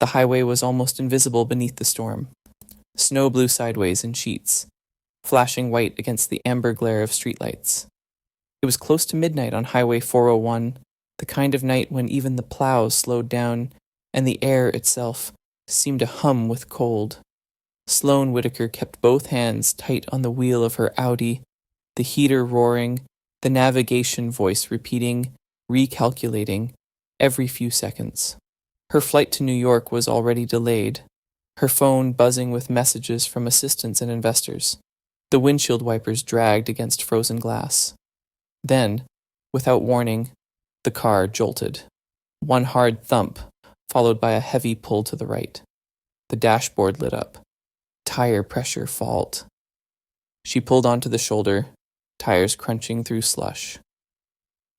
The highway was almost invisible beneath the storm. Snow blew sideways in sheets, flashing white against the amber glare of streetlights. It was close to midnight on Highway 401, the kind of night when even the plows slowed down and the air itself seemed to hum with cold. Sloane Whitaker kept both hands tight on the wheel of her Audi, the heater roaring, the navigation voice repeating, recalculating, every few seconds. Her flight to New York was already delayed, her phone buzzing with messages from assistants and investors. The windshield wipers dragged against frozen glass. Then, without warning, the car jolted. One hard thump, followed by a heavy pull to the right. The dashboard lit up. Tire pressure fault. She pulled onto the shoulder, tires crunching through slush.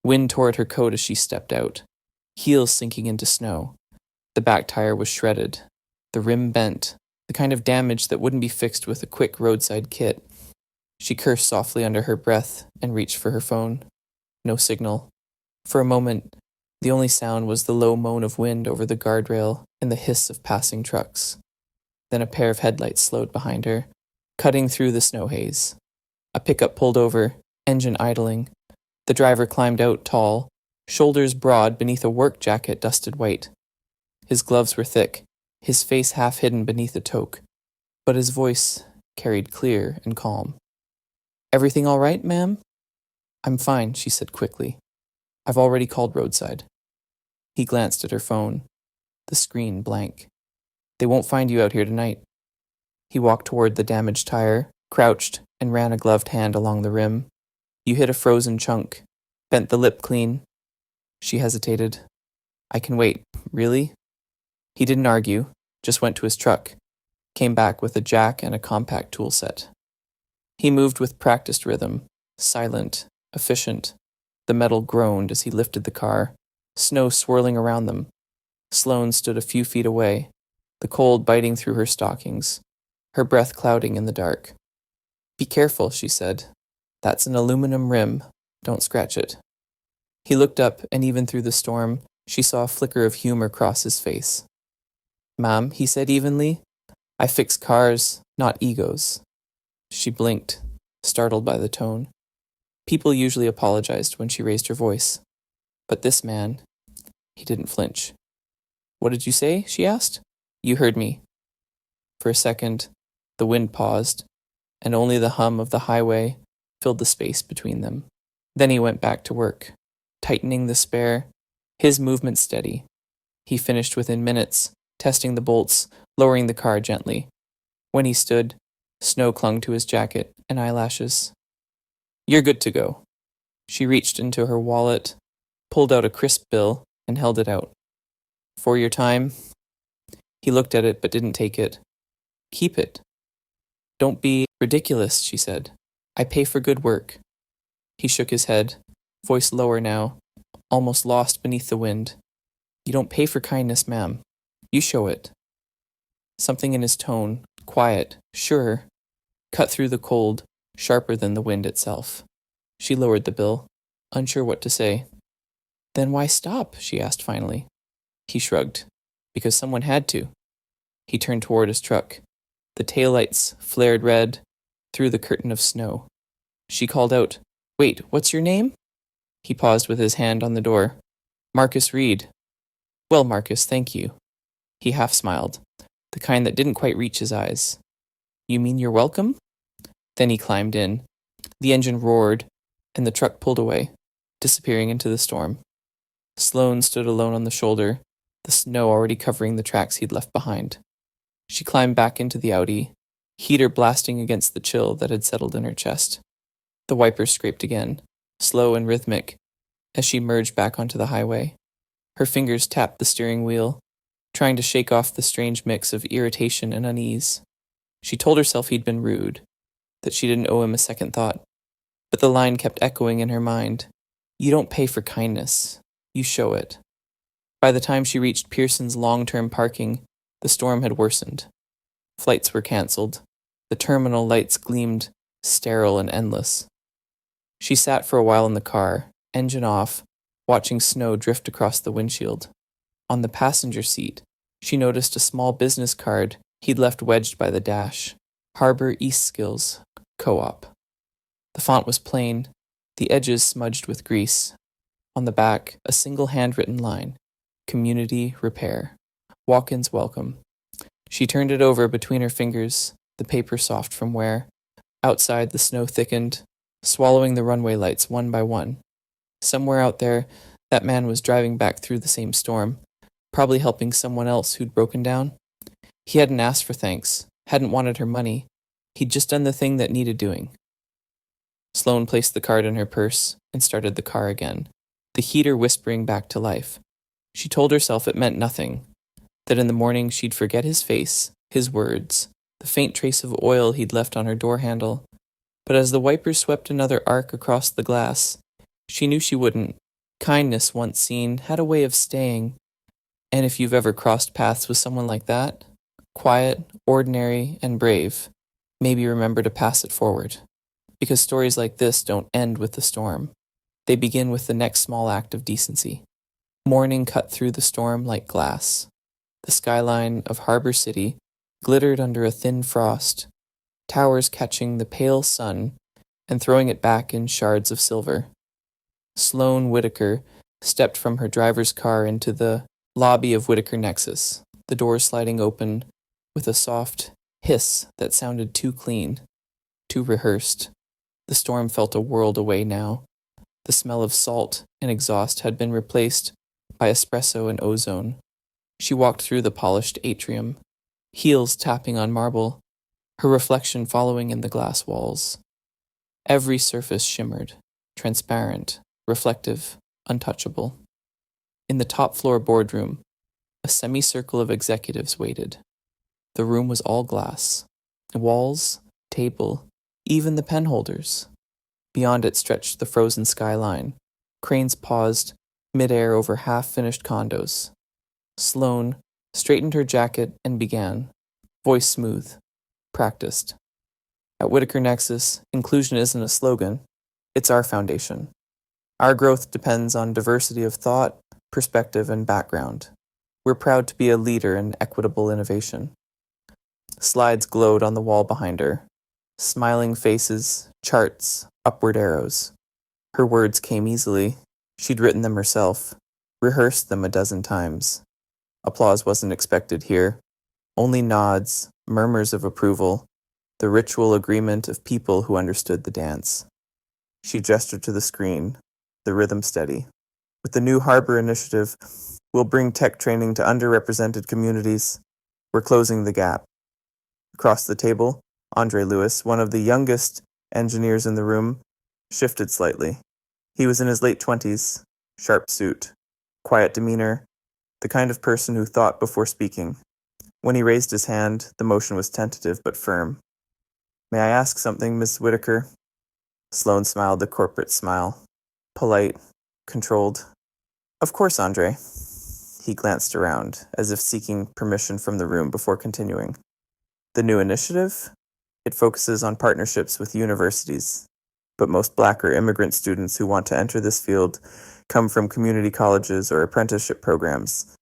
Wind tore at her coat as she stepped out, heels sinking into snow. The back tire was shredded, the rim bent, the kind of damage that wouldn't be fixed with a quick roadside kit. She cursed softly under her breath and reached for her phone. No signal. For a moment, the only sound was the low moan of wind over the guardrail and the hiss of passing trucks. Then a pair of headlights slowed behind her, cutting through the snow haze. A pickup pulled over, engine idling. The driver climbed out tall, shoulders broad beneath a work jacket dusted white. His gloves were thick, his face half hidden beneath a toque, but his voice carried clear and calm. "Everything all right, ma'am?" "I'm fine," she said quickly. "I've already called roadside." He glanced at her phone, the screen blank. "They won't find you out here tonight." He walked toward the damaged tire, crouched, and ran a gloved hand along the rim. "You hit a frozen chunk, bent the lip clean." She hesitated. "I can wait. Really?" He didn't argue, just went to his truck, came back with a jack and a compact tool set. He moved with practiced rhythm, silent, efficient. The metal groaned as he lifted the car, snow swirling around them. Sloane stood a few feet away, the cold biting through her stockings, her breath clouding in the dark. "Be careful," she said. "That's an aluminum rim. Don't scratch it." He looked up, and even through the storm, she saw a flicker of humor cross his face. "Ma'am," he said evenly, "I fix cars, not egos." She blinked, startled by the tone. People usually apologized when she raised her voice. But this man, he didn't flinch. "What did you say?" she asked. "You heard me." For a second, the wind paused, and only the hum of the highway filled the space between them. Then he went back to work, tightening the spare, his movement steady. He finished within minutes, testing the bolts, lowering the car gently. When he stood, snow clung to his jacket and eyelashes. "You're good to go." She reached into her wallet, pulled out a crisp bill, and held it out. "For your time?" He looked at it but didn't take it. "Keep it." "Don't be ridiculous," she said. "I pay for good work." He shook his head, voice lower now, almost lost beneath the wind. "You don't pay for kindness, ma'am. You show it." Something in his tone, quiet, sure, cut through the cold, sharper than the wind itself. She lowered the bill, unsure what to say. "Then why stop?" she asked finally. He shrugged. "Because someone had to." He turned toward his truck. The taillights flared red through the curtain of snow. She called out, "Wait, what's your name?" He paused with his hand on the door. "Marcus Reed." "Well, Marcus, thank you." He half smiled, the kind that didn't quite reach his eyes. "You mean you're welcome?" Then he climbed in. The engine roared, and the truck pulled away, disappearing into the storm. Sloane stood alone on the shoulder, the snow already covering the tracks he'd left behind. She climbed back into the Audi, heater blasting against the chill that had settled in her chest. The wipers scraped again, slow and rhythmic, as she merged back onto the highway. Her fingers tapped the steering wheel, trying to shake off the strange mix of irritation and unease. She told herself he'd been rude, that she didn't owe him a second thought. But the line kept echoing in her mind. "You don't pay for kindness. You show it." By the time she reached Pearson's long-term parking, the storm had worsened. Flights were canceled. The terminal lights gleamed, sterile and endless. She sat for a while in the car, engine off, watching snow drift across the windshield. On the passenger seat, She noticed a small business card he'd left wedged by the dash. Harbor East Skills Co-op. The font was plain, the edges smudged with grease. On the back, a single handwritten line. Community repair. Walk-ins welcome. She turned it over between her fingers, the paper soft from wear. Outside, the snow thickened, swallowing the runway lights one by one. Somewhere out there, that man was driving back through the same storm, probably helping someone else who'd broken down. He hadn't asked for thanks, hadn't wanted her money. He'd just done the thing that needed doing. Sloane placed the card in her purse and started the car again, the heater whispering back to life. She told herself it meant nothing, that in the morning she'd forget his face, his words, the faint trace of oil he'd left on her door handle. But as the wipers swept another arc across the glass, she knew she wouldn't. Kindness, once seen, had a way of staying. And if you've ever crossed paths with someone like that, quiet, ordinary, and brave, maybe remember to pass it forward. Because stories like this don't end with the storm. They begin with the next small act of decency. Morning cut through the storm like glass. The skyline of Harbor City glittered under a thin frost, towers catching the pale sun and throwing it back in shards of silver. Sloane Whitaker stepped from her driver's car into the lobby of Whitaker Nexus, the doors sliding open with a soft hiss that sounded too clean, too rehearsed. The storm felt a world away now. The smell of salt and exhaust had been replaced by espresso and ozone. She walked through the polished atrium, heels tapping on marble, her reflection following in the glass walls. Every surface shimmered, transparent, reflective, untouchable. In the top-floor boardroom, a semicircle of executives waited. The room was all glass. Walls, table, even the pen holders. Beyond it stretched the frozen skyline. Cranes paused, midair over half-finished condos. Sloane straightened her jacket and began, voice smooth, practiced. At Whitaker Nexus, inclusion isn't a slogan, it's our foundation. Our growth depends on diversity of thought, perspective, and background. We're proud to be a leader in equitable innovation. Slides glowed on the wall behind her. Smiling faces, charts, upward arrows. Her words came easily. She'd written them herself, rehearsed them a dozen times. Applause wasn't expected here. Only nods, murmurs of approval, the ritual agreement of people who understood the dance. She gestured to the screen, the rhythm steady. With the new Harbor Initiative, we'll bring tech training to underrepresented communities. We're closing the gap. Across the table, Andre Lewis, one of the youngest engineers in the room, shifted slightly. He was in his late 20s, sharp suit, quiet demeanor, the kind of person who thought before speaking. When he raised his hand, the motion was tentative but firm. "May I ask something, Miss Whitaker?" Sloane smiled a corporate smile, polite, controlled. "Of course, Andre." He glanced around, as if seeking permission from the room before continuing. "The new initiative? It focuses on partnerships with universities, but most Black or immigrant students who want to enter this field come from community colleges or apprenticeship programs.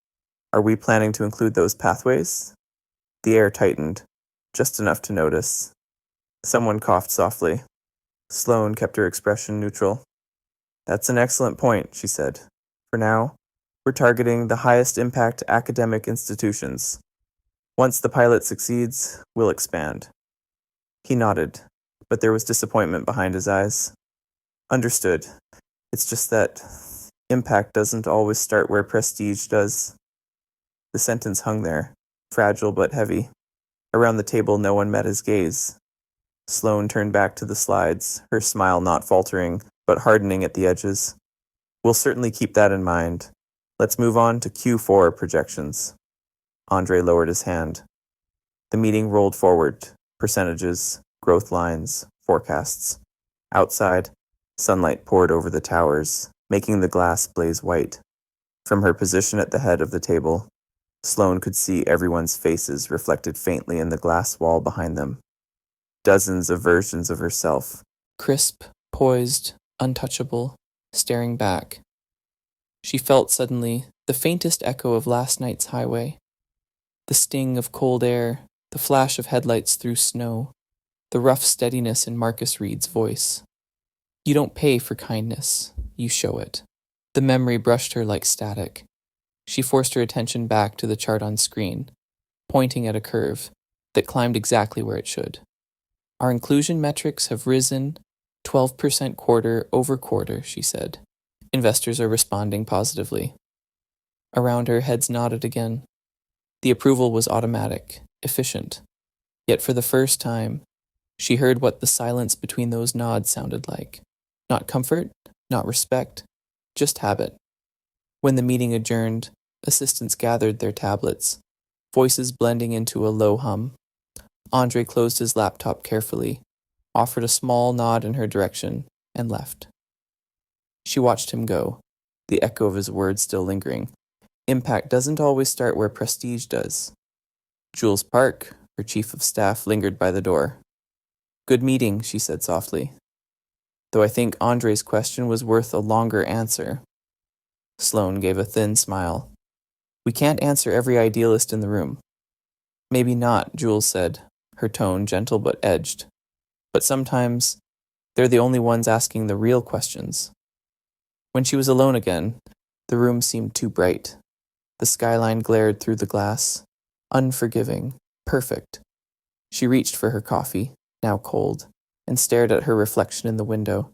Are we planning to include those pathways?" The air tightened, just enough to notice. Someone coughed softly. Sloane kept her expression neutral. "That's an excellent point," she said. "For now, we're targeting the highest impact academic institutions. Once the pilot succeeds, we'll expand." He nodded, but there was disappointment behind his eyes. "Understood. It's just that impact doesn't always start where prestige does." The sentence hung there, fragile but heavy. Around the table, no one met his gaze. Sloane turned back to the slides, her smile not faltering, but hardening at the edges. "We'll certainly keep that in mind. Let's move on to Q4 projections." Andre lowered his hand. The meeting rolled forward, percentages, growth lines, forecasts. Outside, sunlight poured over the towers, making the glass blaze white. From her position at the head of the table, Sloane could see everyone's faces reflected faintly in the glass wall behind them. Dozens of versions of herself, crisp, poised, untouchable, staring back. She felt suddenly the faintest echo of last night's highway. The sting of cold air, the flash of headlights through snow, the rough steadiness in Marcus Reed's voice. You don't pay for kindness, you show it. The memory brushed her like static. She forced her attention back to the chart on screen, pointing at a curve that climbed exactly where it should. Our inclusion metrics have risen 12% quarter over quarter, she said. Investors are responding positively. Around her, heads nodded again. The approval was automatic, efficient. Yet for the first time, she heard what the silence between those nods sounded like. Not comfort, not respect, just habit. When the meeting adjourned, assistants gathered their tablets, voices blending into a low hum. Andre closed his laptop carefully, offered a small nod in her direction, and left. She watched him go, the echo of his words still lingering. Impact doesn't always start where prestige does. Jules Park, her chief of staff, lingered by the door. Good meeting, she said softly. Though I think Andre's question was worth a longer answer. Sloane gave a thin smile. We can't answer every idealist in the room. Maybe not, Jules said, her tone gentle but edged. But sometimes, they're the only ones asking the real questions. When she was alone again, the room seemed too bright. The skyline glared through the glass, unforgiving, perfect. She reached for her coffee, now cold, and stared at her reflection in the window.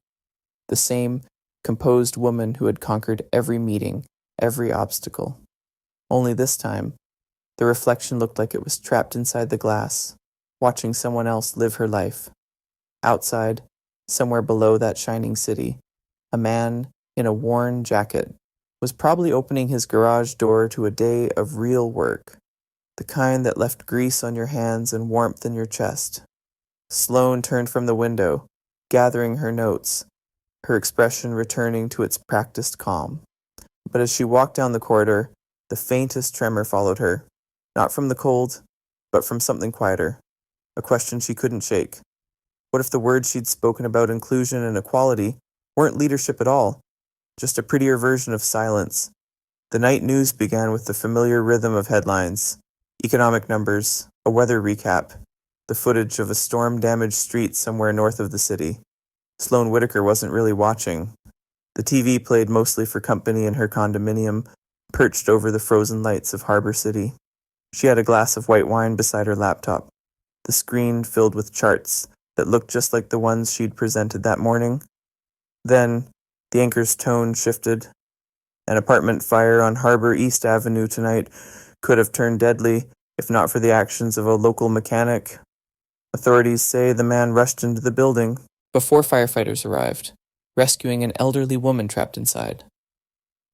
The same composed woman who had conquered every meeting, every obstacle. Only this time, the reflection looked like it was trapped inside the glass, watching someone else live her life. Outside, somewhere below that shining city, a man in a worn jacket was probably opening his garage door to a day of real work, the kind that left grease on your hands and warmth in your chest. Sloane turned from the window, gathering her notes, her expression returning to its practiced calm. But as she walked down the corridor, the faintest tremor followed her, not from the cold, but from something quieter, a question she couldn't shake. What if the words she'd spoken about inclusion and equality weren't leadership at all, just a prettier version of silence? The night news began with the familiar rhythm of headlines, economic numbers, a weather recap, the footage of a storm-damaged street somewhere north of the city. Sloane Whitaker wasn't really watching. The TV played mostly for company in her condominium, perched over the frozen lights of Harbor City. She had a glass of white wine beside her laptop, the screen filled with charts that looked just like the ones she'd presented that morning. Then, the anchor's tone shifted. An apartment fire on Harbor East Avenue tonight could have turned deadly if not for the actions of a local mechanic. Authorities say the man rushed into the building before firefighters arrived, rescuing an elderly woman trapped inside.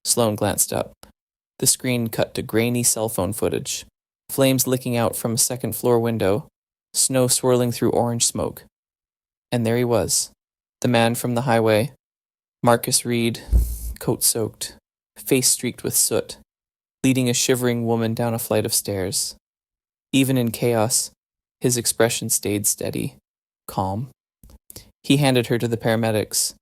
Sloane glanced up. The screen cut to grainy cell phone footage, flames licking out from a second-floor window, snow swirling through orange smoke. And there he was, the man from the highway, Marcus Reed, coat-soaked, face streaked with soot, leading a shivering woman down a flight of stairs. Even in chaos, his expression stayed steady, calm. He handed her to the paramedics,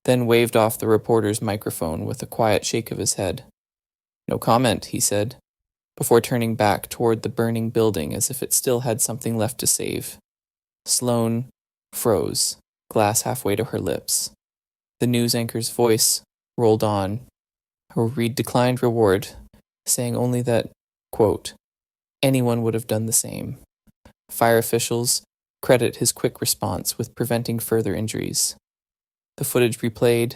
then waved off the reporter's microphone with a quiet shake of his head. No comment, he said, before turning back toward the burning building as if it still had something left to save. Sloane froze, glass halfway to her lips. The news anchor's voice rolled on. Reed declined reward, saying only that, quote, anyone would have done the same. Fire officials credit his quick response with preventing further injuries. The footage replayed,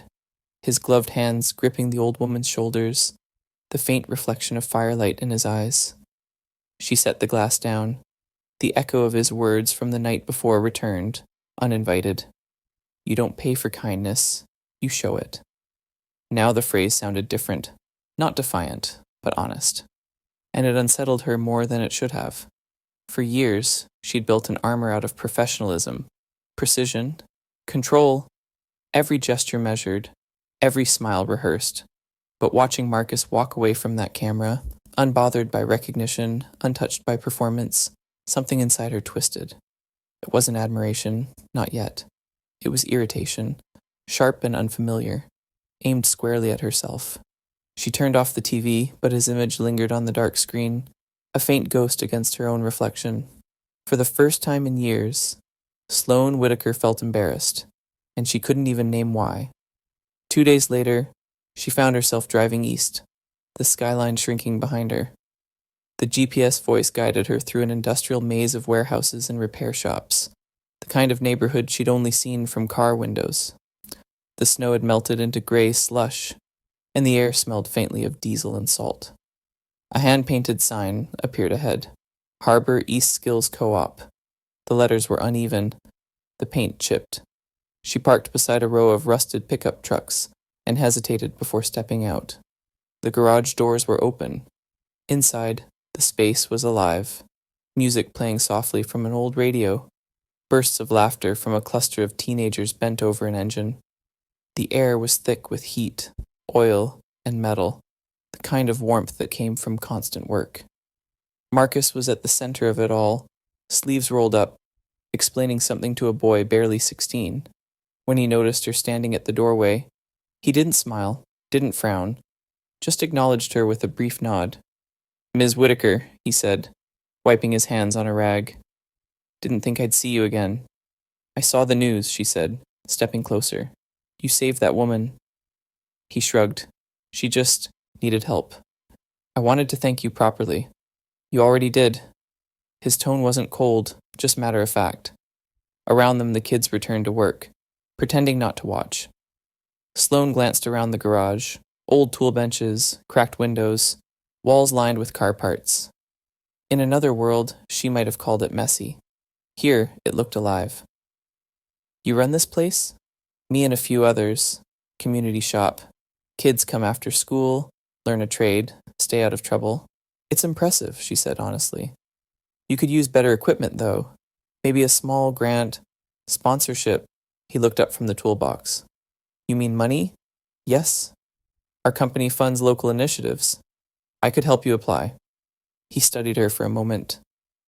his gloved hands gripping the old woman's shoulders, the faint reflection of firelight in his eyes. She set the glass down. The echo of his words from the night before returned, uninvited. You don't pay for kindness, you show it. Now the phrase sounded different, not defiant, but honest. And it unsettled her more than it should have. For years, she'd built an armor out of professionalism, precision, control, every gesture measured, every smile rehearsed. But watching Marcus walk away from that camera, unbothered by recognition, untouched by performance, something inside her twisted. It wasn't admiration, not yet. It was irritation, sharp and unfamiliar, aimed squarely at herself. She turned off the TV, but his image lingered on the dark screen, a faint ghost against her own reflection. For the first time in years, Sloane Whitaker felt embarrassed, and she couldn't even name why. 2 days later, she found herself driving east, the skyline shrinking behind her. The GPS voice guided her through an industrial maze of warehouses and repair shops, the kind of neighborhood she'd only seen from car windows. The snow had melted into gray slush, and the air smelled faintly of diesel and salt. A hand-painted sign appeared ahead. Harbor East Skills Co-op. The letters were uneven, the paint chipped. She parked beside a row of rusted pickup trucks and hesitated before stepping out. The garage doors were open. Inside, the space was alive. Music playing softly from an old radio. Bursts of laughter from a cluster of teenagers bent over an engine. The air was thick with heat, oil, and metal, the kind of warmth that came from constant work. Marcus was at the center of it all, sleeves rolled up, explaining something to a boy barely 16. When he noticed her standing at the doorway, he didn't smile, didn't frown, just acknowledged her with a brief nod. "Ms. Whitaker," he said, wiping his hands on a rag. "Didn't think I'd see you again." "I saw the news," she said, stepping closer. "You saved that woman." He shrugged. "She just needed help. I wanted to thank you properly." "You already did." His tone wasn't cold, just matter of fact. Around them the kids returned to work, pretending not to watch. Sloane glanced around the garage, old tool benches, cracked windows, walls lined with car parts. In another world, she might have called it messy. Here, it looked alive. "You run this place?" "Me and a few others. Community shop. Kids come after school, learn a trade, stay out of trouble. It's impressive," she said honestly. "You could use better equipment, though. Maybe a small grant, sponsorship." He looked up from the toolbox. "You mean money?" "Yes. Our company funds local initiatives. I could help you apply." He studied her for a moment,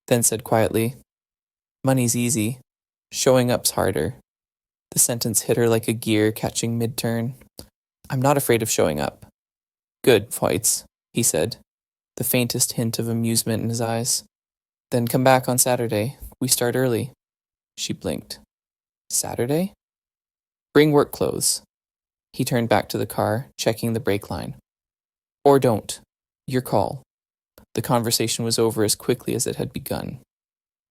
then said quietly, "Money's easy. Showing up's harder." The sentence hit her like a gear catching mid-turn. "I'm not afraid of showing up." "Good, Feutz," he said, the faintest hint of amusement in his eyes. "Then come back on Saturday. We start early." She blinked. "Saturday?" "Bring work clothes." He turned back to the car, checking the brake line. "Or don't. Your call." The conversation was over as quickly as it had begun.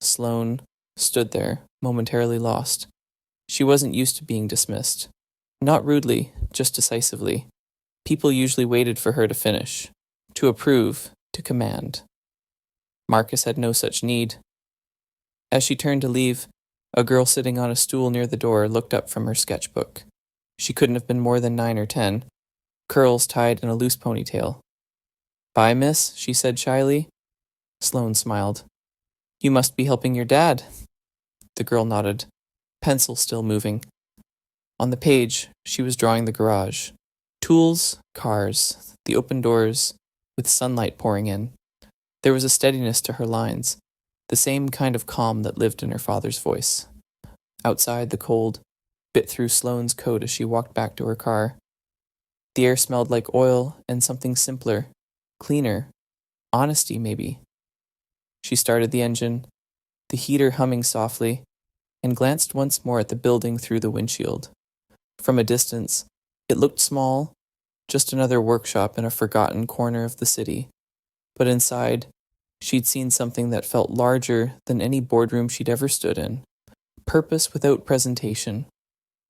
Sloane stood there, momentarily lost. She wasn't used to being dismissed. Not rudely, just decisively. People usually waited for her to finish, to approve, to command. Marcus had no such need. As she turned to leave, a girl sitting on a stool near the door looked up from her sketchbook. She couldn't have been more than 9 or 10, curls tied in a loose ponytail. "Bye, miss," she said shyly. Sloane smiled. "You must be helping your dad." The girl nodded, pencil still moving. On the page, she was drawing the garage. Tools, cars, the open doors, with sunlight pouring in. There was a steadiness to her lines, the same kind of calm that lived in her father's voice. Outside, the cold bit through Sloane's coat as she walked back to her car. The air smelled like oil and something simpler, cleaner, honesty maybe. She started the engine, the heater humming softly, and glanced once more at the building through the windshield. From a distance, it looked small, just another workshop in a forgotten corner of the city. But inside, she'd seen something that felt larger than any boardroom she'd ever stood in. Purpose without presentation.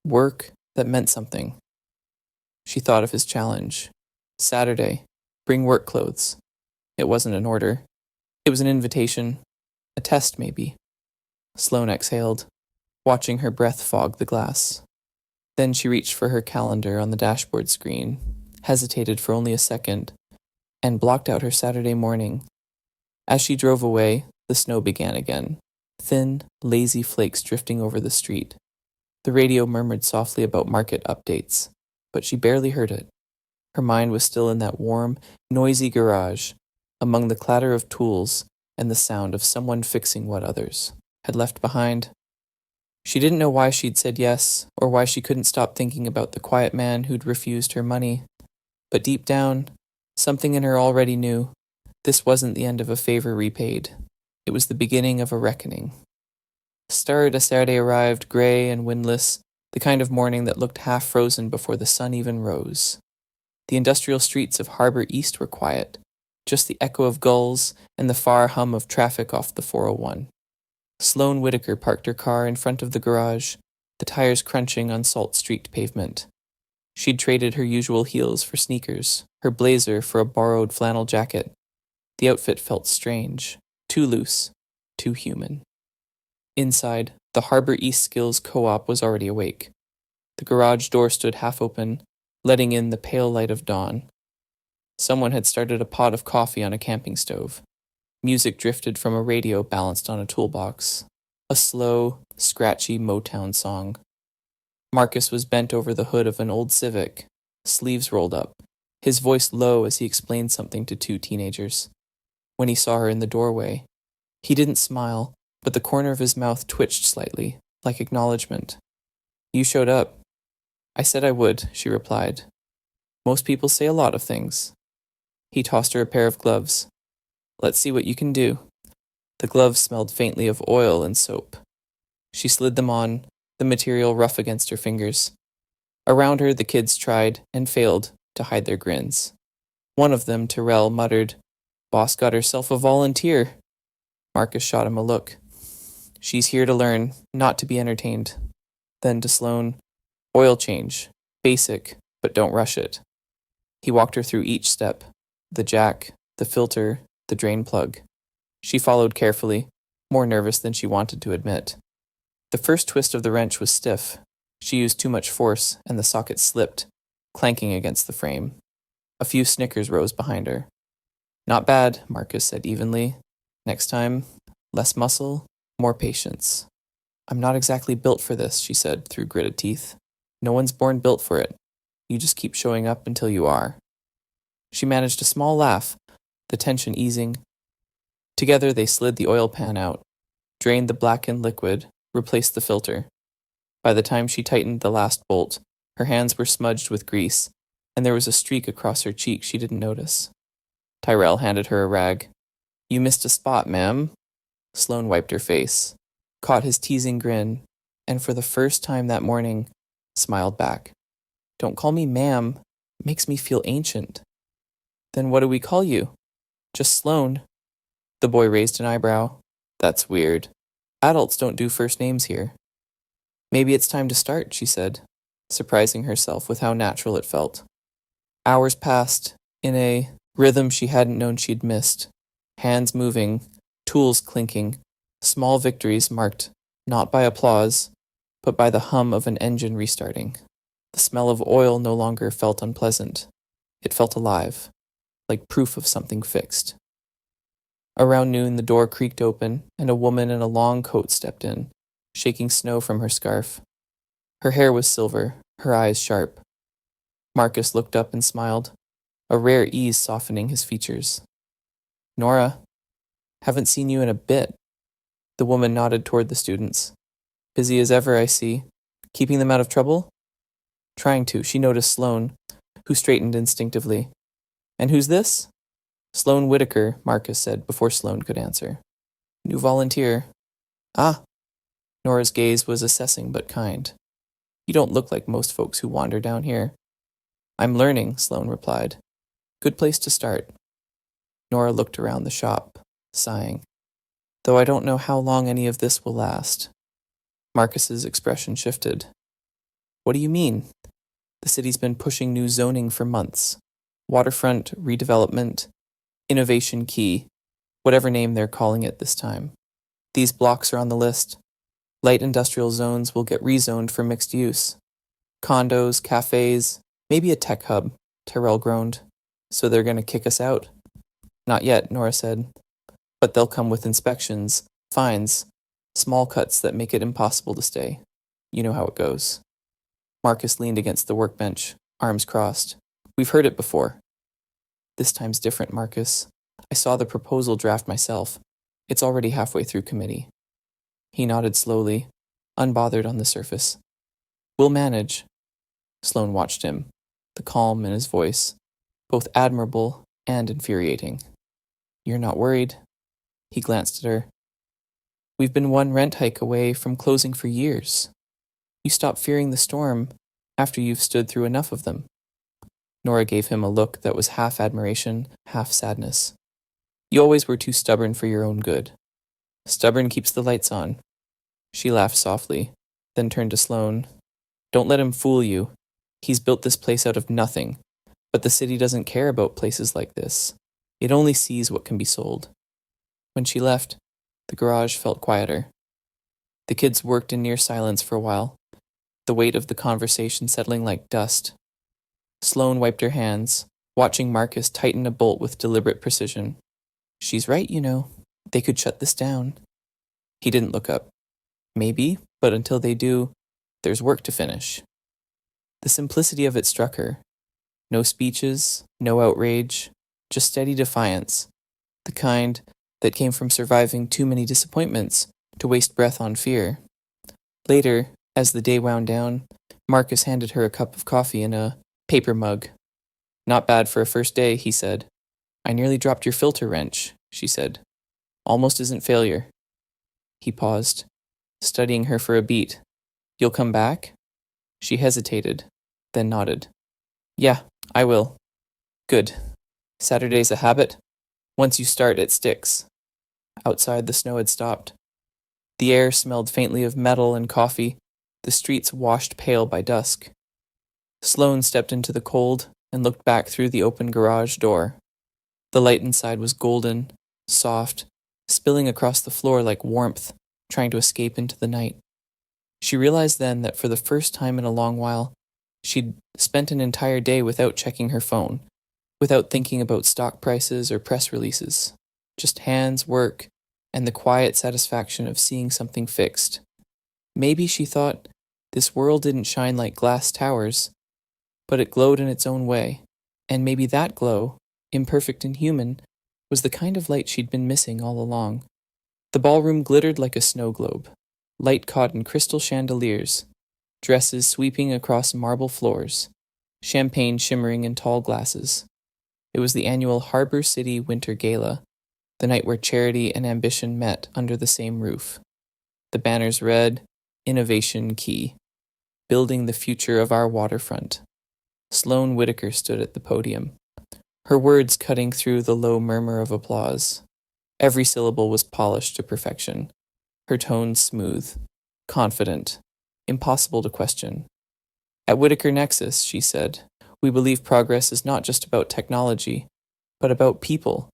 Work that meant something. She thought of his challenge. Saturday, bring work clothes. It wasn't an order. It was an invitation. A test, maybe. Sloane exhaled, watching her breath fog the glass. Then she reached for her calendar on the dashboard screen, hesitated for only a second, and blocked out her Saturday morning. As she drove away, the snow began again, thin, lazy flakes drifting over the street. The radio murmured softly about market updates, but she barely heard it. Her mind was still in that warm, noisy garage, among the clatter of tools and the sound of someone fixing what others had left behind. She didn't know why she'd said yes, or why she couldn't stop thinking about the quiet man who'd refused her money. But deep down, something in her already knew. This wasn't the end of a favor repaid. It was the beginning of a reckoning. Stade arrived, grey and windless, the kind of morning that looked half frozen before the sun even rose. The industrial streets of Harbour East were quiet, just the echo of gulls and the far hum of traffic off the 401. Sloane Whitaker parked her car in front of the garage, the tires crunching on salt-streaked pavement. She'd traded her usual heels for sneakers, her blazer for a borrowed flannel jacket. The outfit felt strange, too loose, too human. Inside, the Harbour East Skills Co-op was already awake. The garage door stood half open, letting in the pale light of dawn. Someone had started a pot of coffee on a camping stove. Music drifted from a radio balanced on a toolbox. A slow, scratchy Motown song. Marcus was bent over the hood of an old Civic, sleeves rolled up, his voice low as he explained something to two teenagers. When he saw her in the doorway, he didn't smile, but the corner of his mouth twitched slightly, like acknowledgement. "You showed up." "I said I would," she replied. "Most people say a lot of things." He tossed her a pair of gloves. "Let's see what you can do." The gloves smelled faintly of oil and soap. She slid them on, the material rough against her fingers. Around her, the kids tried, and failed, to hide their grins. One of them, Terrell, muttered, "Boss got herself a volunteer." Marcus shot him a look. "She's here to learn, not to be entertained." Then to Sloane, "Oil change. Basic, but don't rush it." He walked her through each step, the jack, the filter, the drain plug. She followed carefully, more nervous than she wanted to admit. The first twist of the wrench was stiff. She used too much force, and the socket slipped, clanking against the frame. A few snickers rose behind her. "Not bad," Marcus said evenly. "Next time, less muscle, more patience." "I'm not exactly built for this," she said through gritted teeth. "No one's born built for it. You just keep showing up until you are." She managed a small laugh, the tension easing. Together they slid the oil pan out, drained the blackened liquid, replaced the filter. By the time she tightened the last bolt, her hands were smudged with grease, and there was a streak across her cheek she didn't notice. Tyrell handed her a rag. "You missed a spot, ma'am." Sloane wiped her face, caught his teasing grin, and for the first time that morning, smiled back. "Don't call me ma'am. It makes me feel ancient." "Then what do we call you?" "Just Sloane." The boy raised an eyebrow. "That's weird. Adults don't do first names here." "Maybe it's time to start," she said, surprising herself with how natural it felt. Hours passed, in a rhythm she hadn't known she'd missed. Hands moving, tools clinking, small victories marked not by applause, but by the hum of an engine restarting. The smell of oil no longer felt unpleasant. It felt alive, like proof of something fixed. Around noon, the door creaked open, and a woman in a long coat stepped in, shaking snow from her scarf. Her hair was silver, her eyes sharp. Marcus looked up and smiled, a rare ease softening his features. "Nora, haven't seen you in a bit." The woman nodded toward the students. "Busy as ever, I see. Keeping them out of trouble?" Trying to, she noticed Sloane, who straightened instinctively. "And who's this?" "Sloane Whitaker," Marcus said before Sloane could answer. "New volunteer." "Ah." Nora's gaze was assessing but kind. "You don't look like most folks who wander down here." "I'm learning," Sloane replied. "Good place to start." Nora looked around the shop, sighing. "Though I don't know how long any of this will last." Marcus's expression shifted. "What do you mean?" "The city's been pushing new zoning for months. Waterfront, redevelopment, innovation key, whatever name they're calling it this time. These blocks are on the list. Light industrial zones will get rezoned for mixed use. Condos, cafes, maybe a tech hub," Terrell groaned. "So they're going to kick us out?" "Not yet," Nora said. "But they'll come with inspections, fines, small cuts that make it impossible to stay. You know how it goes." Marcus leaned against the workbench, arms crossed. "We've heard it before." "This time's different, Marcus. I saw the proposal draft myself. It's already halfway through committee." He nodded slowly, unbothered on the surface. "We'll manage." Sloane watched him, the calm in his voice, both admirable and infuriating. You're not worried? He glanced at her. We've been one rent hike away from closing for years. You stop fearing the storm after you've stood through enough of them. Nora gave him a look that was half admiration, half sadness. You always were too stubborn for your own good. Stubborn keeps the lights on. She laughed softly, then turned to Sloane. Don't let him fool you. He's built this place out of nothing, but the city doesn't care about places like this. It only sees what can be sold. When she left, the garage felt quieter. The kids worked in near silence for a while, the weight of the conversation settling like dust. Sloane wiped her hands, watching Marcus tighten a bolt with deliberate precision. She's right, you know. They could shut this down. He didn't look up. Maybe, but until they do, there's work to finish. The simplicity of it struck her. No speeches, no outrage, just steady defiance, the kind that came from surviving too many disappointments to waste breath on fear. Later, as the day wound down, Marcus handed her a cup of coffee in a paper mug. Not bad for a first day, he said. I nearly dropped your filter wrench, she said. Almost isn't failure. He paused, studying her for a beat. You'll come back? She hesitated, then nodded. Yeah, I will. Good. Saturday's a habit. Once you start, it sticks. Outside, the snow had stopped. The air smelled faintly of metal and coffee, the streets washed pale by dusk. Sloane stepped into the cold and looked back through the open garage door. The light inside was golden, soft, spilling across the floor like warmth, trying to escape into the night. She realized then that for the first time in a long while, she'd spent an entire day without checking her phone, without thinking about stock prices or press releases. Just hands, work, and the quiet satisfaction of seeing something fixed. Maybe, she thought, this world didn't shine like glass towers, but it glowed in its own way, and maybe that glow, imperfect and human, was the kind of light she'd been missing all along. The ballroom glittered like a snow globe, light caught in crystal chandeliers, dresses sweeping across marble floors, champagne shimmering in tall glasses. It was the annual Harbor City Winter Gala, the night where charity and ambition met under the same roof. The banners read, Innovation Key, building the future of our waterfront. Sloane Whitaker stood at the podium, her words cutting through the low murmur of applause. Every syllable was polished to perfection, her tone smooth, confident, impossible to question. At Whitaker Nexus, she said, we believe progress is not just about technology, but about people,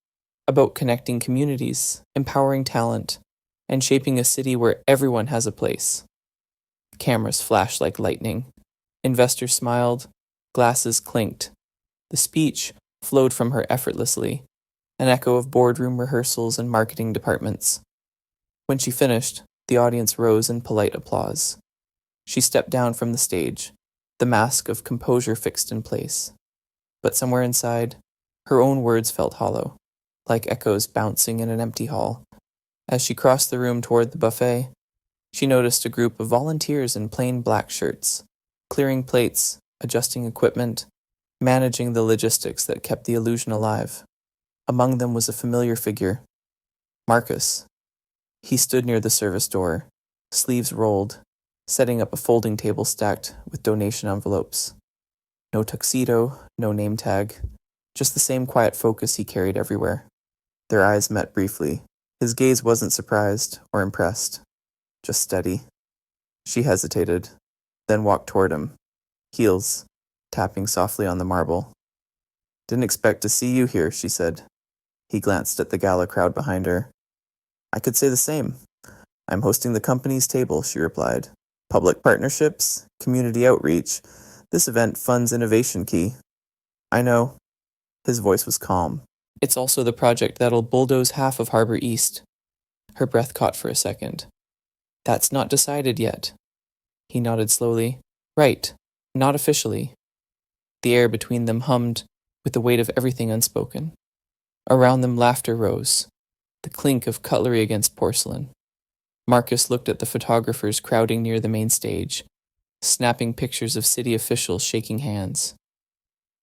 about connecting communities, empowering talent, and shaping a city where everyone has a place. Cameras flashed like lightning. Investors smiled, glasses clinked. The speech flowed from her effortlessly, an echo of boardroom rehearsals and marketing departments. When she finished, the audience rose in polite applause. She stepped down from the stage, the mask of composure fixed in place. But somewhere inside, her own words felt hollow, like echoes bouncing in an empty hall. As she crossed the room toward the buffet, she noticed a group of volunteers in plain black shirts, clearing plates, adjusting equipment, managing the logistics that kept the illusion alive. Among them was a familiar figure, Marcus. He stood near the service door, sleeves rolled, setting up a folding table stacked with donation envelopes. No tuxedo, no name tag, just the same quiet focus he carried everywhere. Their eyes met briefly. His gaze wasn't surprised or impressed, just steady. She hesitated, then walked toward him, heels tapping softly on the marble. Didn't expect to see you here, she said. He glanced at the gala crowd behind her. I could say the same. I'm hosting the company's table, she replied. Public partnerships, community outreach. This event funds Innovation Key. I know. His voice was calm. It's also the project that'll bulldoze half of Harbor East. Her breath caught for a second. That's not decided yet. He nodded slowly. Right, not officially. The air between them hummed with the weight of everything unspoken. Around them laughter rose, the clink of cutlery against porcelain. Marcus looked at the photographers crowding near the main stage, snapping pictures of city officials shaking hands.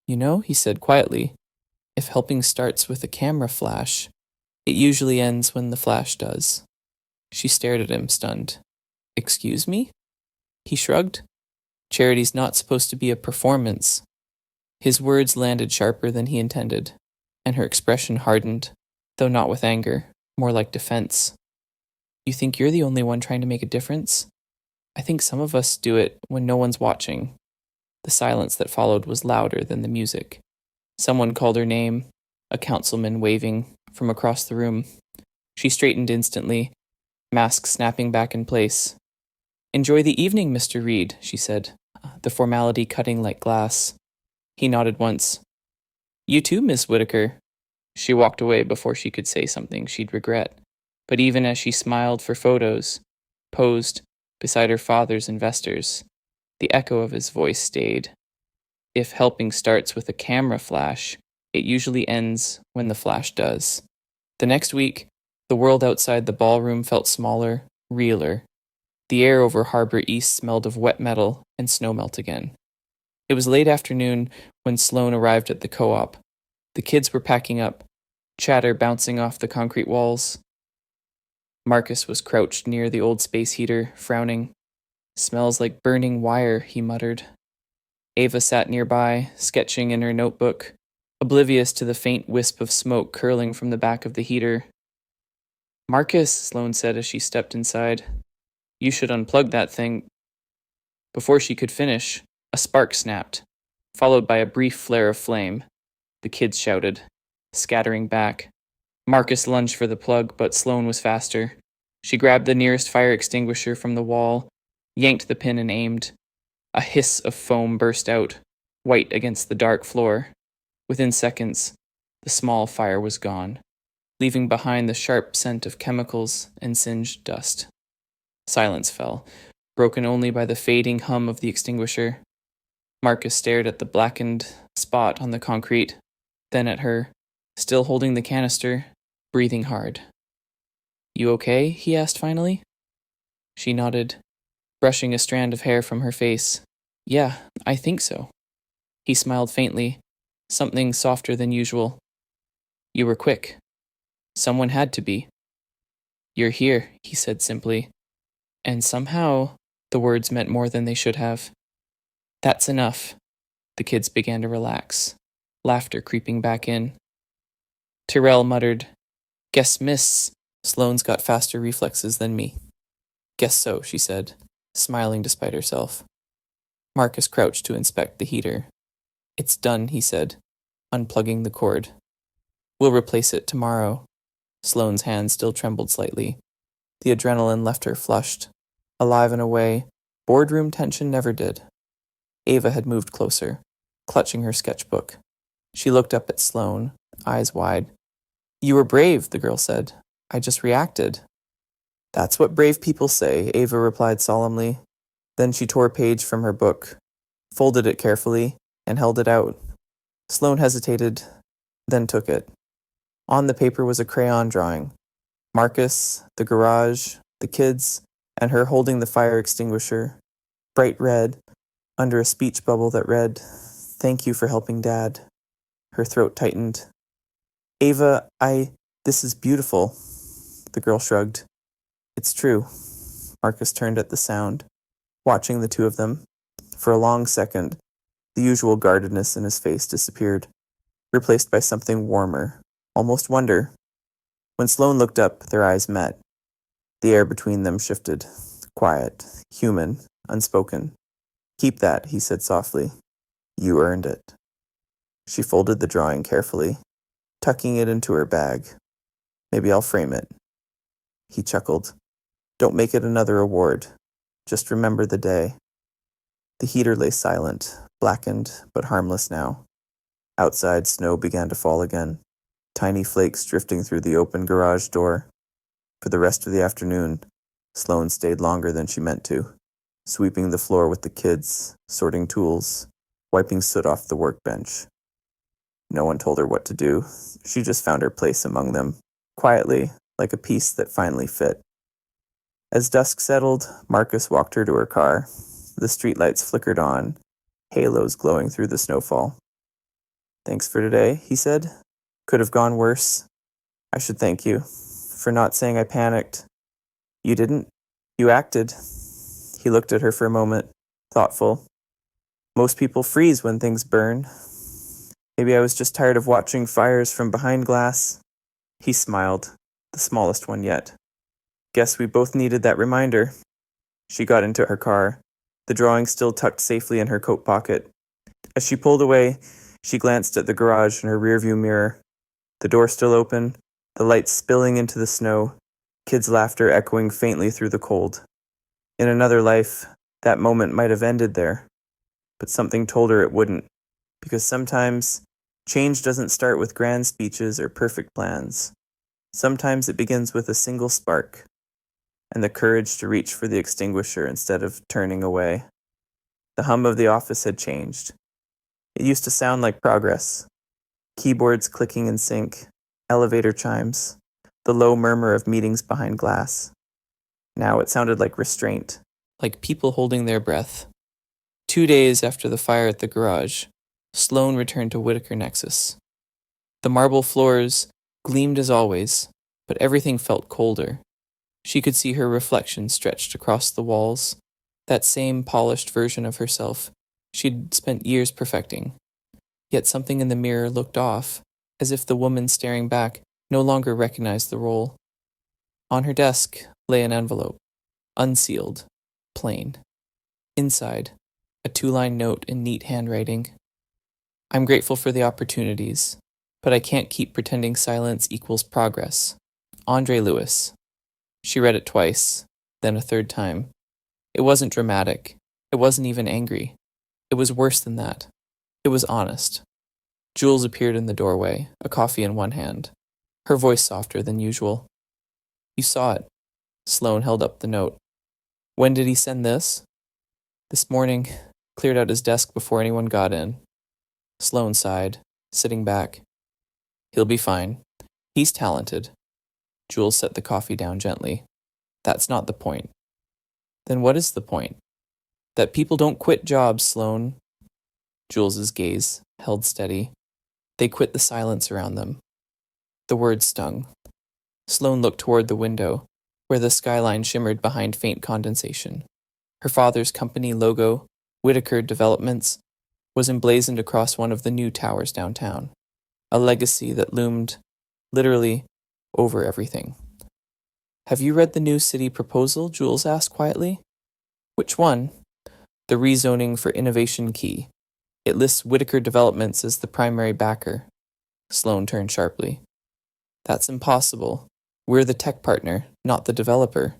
You know, he said quietly, if helping starts with a camera flash, It usually ends when the flash does. She stared at him, stunned. Excuse me? He shrugged. Charity's not supposed to be a performance. His words landed sharper than he intended, and her expression hardened, though not with anger, more like defense. You think you're the only one trying to make a difference? I think some of us do it when no one's watching. The silence that followed was louder than the music. Someone called her name, a councilman waving from across the room. She straightened instantly, mask snapping back in place. Enjoy the evening, Mr. Reed, she said, the formality cutting like glass. He nodded once. You too, Miss Whitaker. She walked away before she could say something she'd regret. But even as she smiled for photos, posed beside her father's investors, the echo of his voice stayed. If helping starts with a camera flash, it usually ends when the flash does. The next week, the world outside the ballroom felt smaller, realer. The air over Harbor East smelled of wet metal and snowmelt again. It was late afternoon when Sloane arrived at the co-op. The kids were packing up, chatter bouncing off the concrete walls. Marcus was crouched near the old space heater, frowning. Smells like burning wire, he muttered. Ava sat nearby, sketching in her notebook, oblivious to the faint wisp of smoke curling from the back of the heater. Marcus, Sloane said as she stepped inside. You should unplug that thing. Before she could finish, a spark snapped, followed by a brief flare of flame. The kids shouted, scattering back. Marcus lunged for the plug, but Sloane was faster. She grabbed the nearest fire extinguisher from the wall, yanked the pin and aimed. A hiss of foam burst out, white against the dark floor. Within seconds, the small fire was gone, leaving behind the sharp scent of chemicals and singed dust. Silence fell, broken only by the fading hum of the extinguisher. Marcus stared at the blackened spot on the concrete, then at her, still holding the canister, breathing hard. You okay? He asked finally. She nodded, brushing a strand of hair from her face. Yeah, I think so. He smiled faintly, something softer than usual. You were quick. Someone had to be. You're here, he said simply. And somehow, the words meant more than they should have. That's enough. The kids began to relax, laughter creeping back in. Tyrell muttered, Guess Miss Sloane's got faster reflexes than me. Guess so, she said, smiling despite herself. Marcus crouched to inspect the heater. It's done, he said, unplugging the cord. We'll replace it tomorrow. Sloane's hand still trembled slightly. The adrenaline left her flushed, alive in a way boardroom tension never did. Ava had moved closer, clutching her sketchbook. She looked up at Sloane, eyes wide. You were brave, the girl said. I just reacted. That's what brave people say, Ava replied solemnly. Then she tore a page from her book, folded it carefully, and held it out. Sloane hesitated, then took it. On the paper was a crayon drawing. Marcus, the garage, the kids, and her holding the fire extinguisher, bright red, under a speech bubble that read, Thank you for helping Dad. Her throat tightened. Ava, this is beautiful. The girl shrugged. It's true. Marcus turned at the sound, watching the two of them. For a long second, the usual guardedness in his face disappeared, replaced by something warmer, almost wonder. When Sloane looked up, their eyes met. The air between them shifted, quiet, human, unspoken. Keep that, he said softly. You earned it. She folded the drawing carefully, tucking it into her bag. Maybe I'll frame it. He chuckled. Don't make it another award. Just remember the day. The heater lay silent, blackened, but harmless now. Outside, snow began to fall again, tiny flakes drifting through the open garage door. For the rest of the afternoon, Sloane stayed longer than she meant to, sweeping the floor with the kids, sorting tools, wiping soot off the workbench. No one told her what to do. She just found her place among them, quietly, like a piece that finally fit. As dusk settled, Marcus walked her to her car. The streetlights flickered on, halos glowing through the snowfall. Thanks for today, he said. Could have gone worse. I should thank you for not saying I panicked. You didn't. You acted. He looked at her for a moment, thoughtful. Most people freeze when things burn. Maybe I was just tired of watching fires from behind glass. He smiled, the smallest one yet. Guess we both needed that reminder. She got into her car, the drawing still tucked safely in her coat pocket. As she pulled away, she glanced at the garage in her rearview mirror. The door still open, the lights spilling into the snow, kids' laughter echoing faintly through the cold. In another life, that moment might have ended there. But something told her it wouldn't, because sometimes change doesn't start with grand speeches or perfect plans. Sometimes it begins with a single spark, and the courage to reach for the extinguisher instead of turning away. The hum of the office had changed. It used to sound like progress. Keyboards clicking in sync, elevator chimes, the low murmur of meetings behind glass. Now it sounded like restraint, like people holding their breath. 2 days after the fire at the garage, Sloane returned to Whitaker Nexus. The marble floors gleamed as always, but everything felt colder. She could see her reflection stretched across the walls, that same polished version of herself she'd spent years perfecting. Yet something in the mirror looked off, as if the woman staring back no longer recognized the role. On her desk lay an envelope, unsealed, plain. Inside, a 2-line note in neat handwriting. I'm grateful for the opportunities, but I can't keep pretending silence equals progress. Andre Lewis. She read it twice, then a third time. It wasn't dramatic. It wasn't even angry. It was worse than that. It was honest. Jules appeared in the doorway, a coffee in one hand, her voice softer than usual. You saw it. Sloane held up the note. When did he send this? This morning. Cleared out his desk before anyone got in. Sloane sighed, sitting back. He'll be fine. He's talented. Jules set the coffee down gently. That's not the point. Then what is the point? That people don't quit jobs, Sloane. Jules's gaze held steady. They quit the silence around them. The words stung. Sloane looked toward the window, where the skyline shimmered behind faint condensation. Her father's company logo, Whitaker Developments, was emblazoned across one of the new towers downtown, a legacy that loomed, literally, over everything. Have you read the new city proposal? Jules asked quietly. Which one? The rezoning for Innovation Key. It lists Whitaker Developments as the primary backer. Sloane turned sharply. That's impossible. We're the tech partner, not the developer.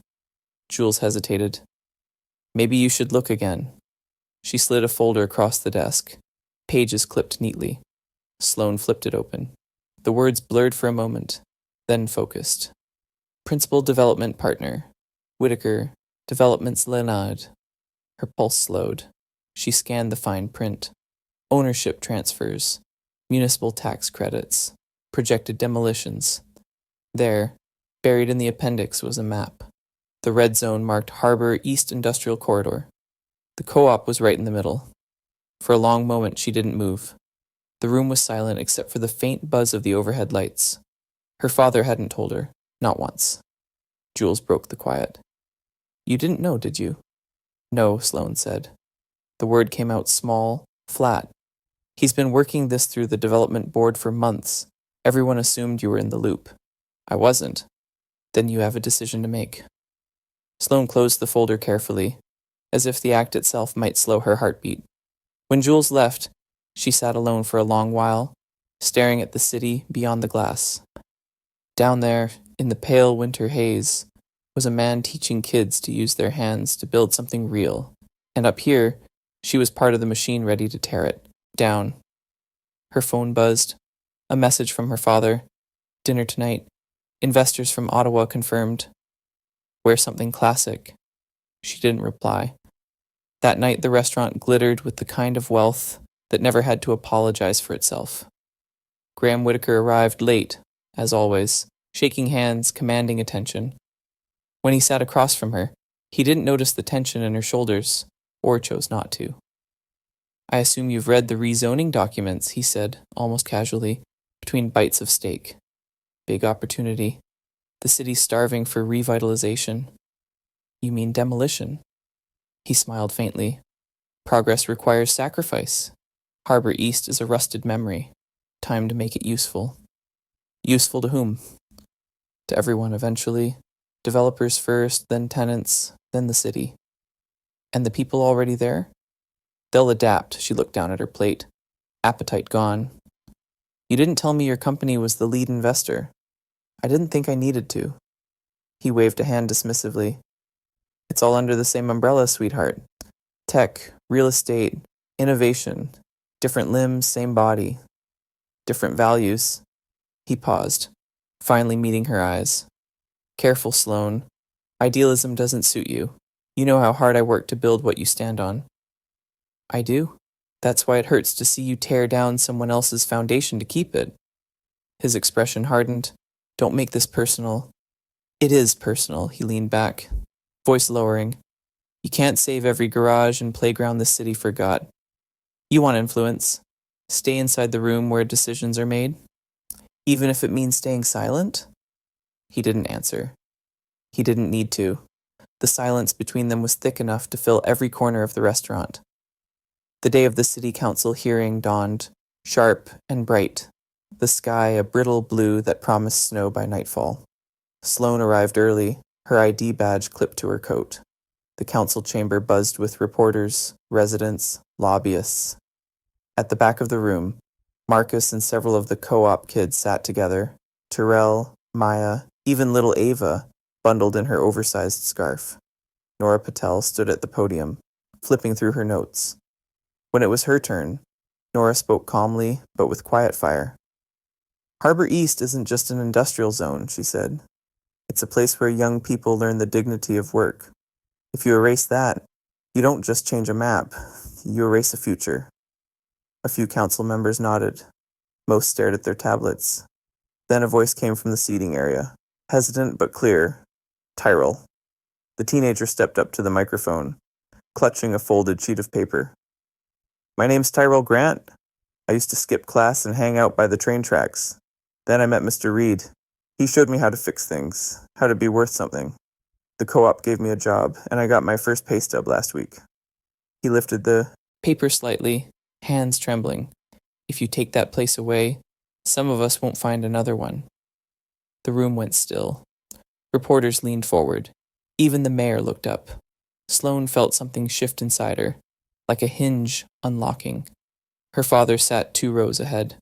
Jules hesitated. Maybe you should look again. She slid a folder across the desk, pages clipped neatly. Sloane flipped it open. The words blurred for a moment, then focused. Principal Development Partner, Whitaker, Developments Leonard. Her pulse slowed. She scanned the fine print. Ownership transfers, municipal tax credits, projected demolitions. There, buried in the appendix, was a map. The red zone marked Harbor East Industrial Corridor. The co-op was right in the middle. For a long moment, she didn't move. The room was silent except for the faint buzz of the overhead lights. Her father hadn't told her, not once. Jules broke the quiet. You didn't know, did you? No, Sloane said. The word came out small, flat. He's been working this through the development board for months. Everyone assumed you were in the loop. I wasn't. Then you have a decision to make. Sloane closed the folder carefully, as if the act itself might slow her heartbeat. When Jules left, she sat alone for a long while, staring at the city beyond the glass. Down there, in the pale winter haze, was a man teaching kids to use their hands to build something real, and up here, she was part of the machine ready to tear it down. Her phone buzzed. A message from her father. Dinner tonight. Investors from Ottawa confirmed. Wear something classic. She didn't reply. That night the restaurant glittered with the kind of wealth that never had to apologize for itself. Graham Whitaker arrived late, as always, shaking hands, commanding attention. When he sat across from her, he didn't notice the tension in her shoulders, or chose not to. I assume you've read the rezoning documents, he said, almost casually, between bites of steak. Big opportunity. The city's starving for revitalization. You mean demolition? He smiled faintly. Progress requires sacrifice. Harbor East is a rusted memory. Time to make it useful. Useful to whom? To everyone eventually. Developers first, then tenants, then the city. And the people already there? They'll adapt, she looked down at her plate. Appetite gone. You didn't tell me your company was the lead investor. I didn't think I needed to. He waved a hand dismissively. It's all under the same umbrella, sweetheart. Tech, real estate, innovation. Different limbs, same body. Different values. He paused, finally meeting her eyes. Careful, Sloane. Idealism doesn't suit you. You know how hard I work to build what you stand on. I do. That's why it hurts to see you tear down someone else's foundation to keep it. His expression hardened. Don't make this personal. It is personal, he leaned back, voice lowering. You can't save every garage and playground this city forgot. You want influence. Stay inside the room where decisions are made. Even if it means staying silent? He didn't answer. He didn't need to. The silence between them was thick enough to fill every corner of the restaurant. The day of the city council hearing dawned, sharp and bright, the sky a brittle blue that promised snow by nightfall. Sloane arrived early, her ID badge clipped to her coat. The council chamber buzzed with reporters, residents, lobbyists. At the back of the room, Marcus and several of the co-op kids sat together. Terrell, Maya, even little Ava, bundled in her oversized scarf. Nora Patel stood at the podium, flipping through her notes. When it was her turn, Nora spoke calmly, but with quiet fire. Harbor East isn't just an industrial zone, she said. It's a place where young people learn the dignity of work. If you erase that, you don't just change a map, you erase a future. A few council members nodded. Most stared at their tablets. Then a voice came from the seating area, hesitant but clear. Tyrell. The teenager stepped up to the microphone, clutching a folded sheet of paper. My name's Tyrell Grant. I used to skip class and hang out by the train tracks. Then I met Mr. Reed. He showed me how to fix things, how to be worth something. The co-op gave me a job, and I got my first pay stub last week. He lifted the paper slightly, hands trembling. If you take that place away, some of us won't find another one. The room went still. Reporters leaned forward. Even the mayor looked up. Sloane felt something shift inside her, like a hinge unlocking. Her father sat 2 rows ahead,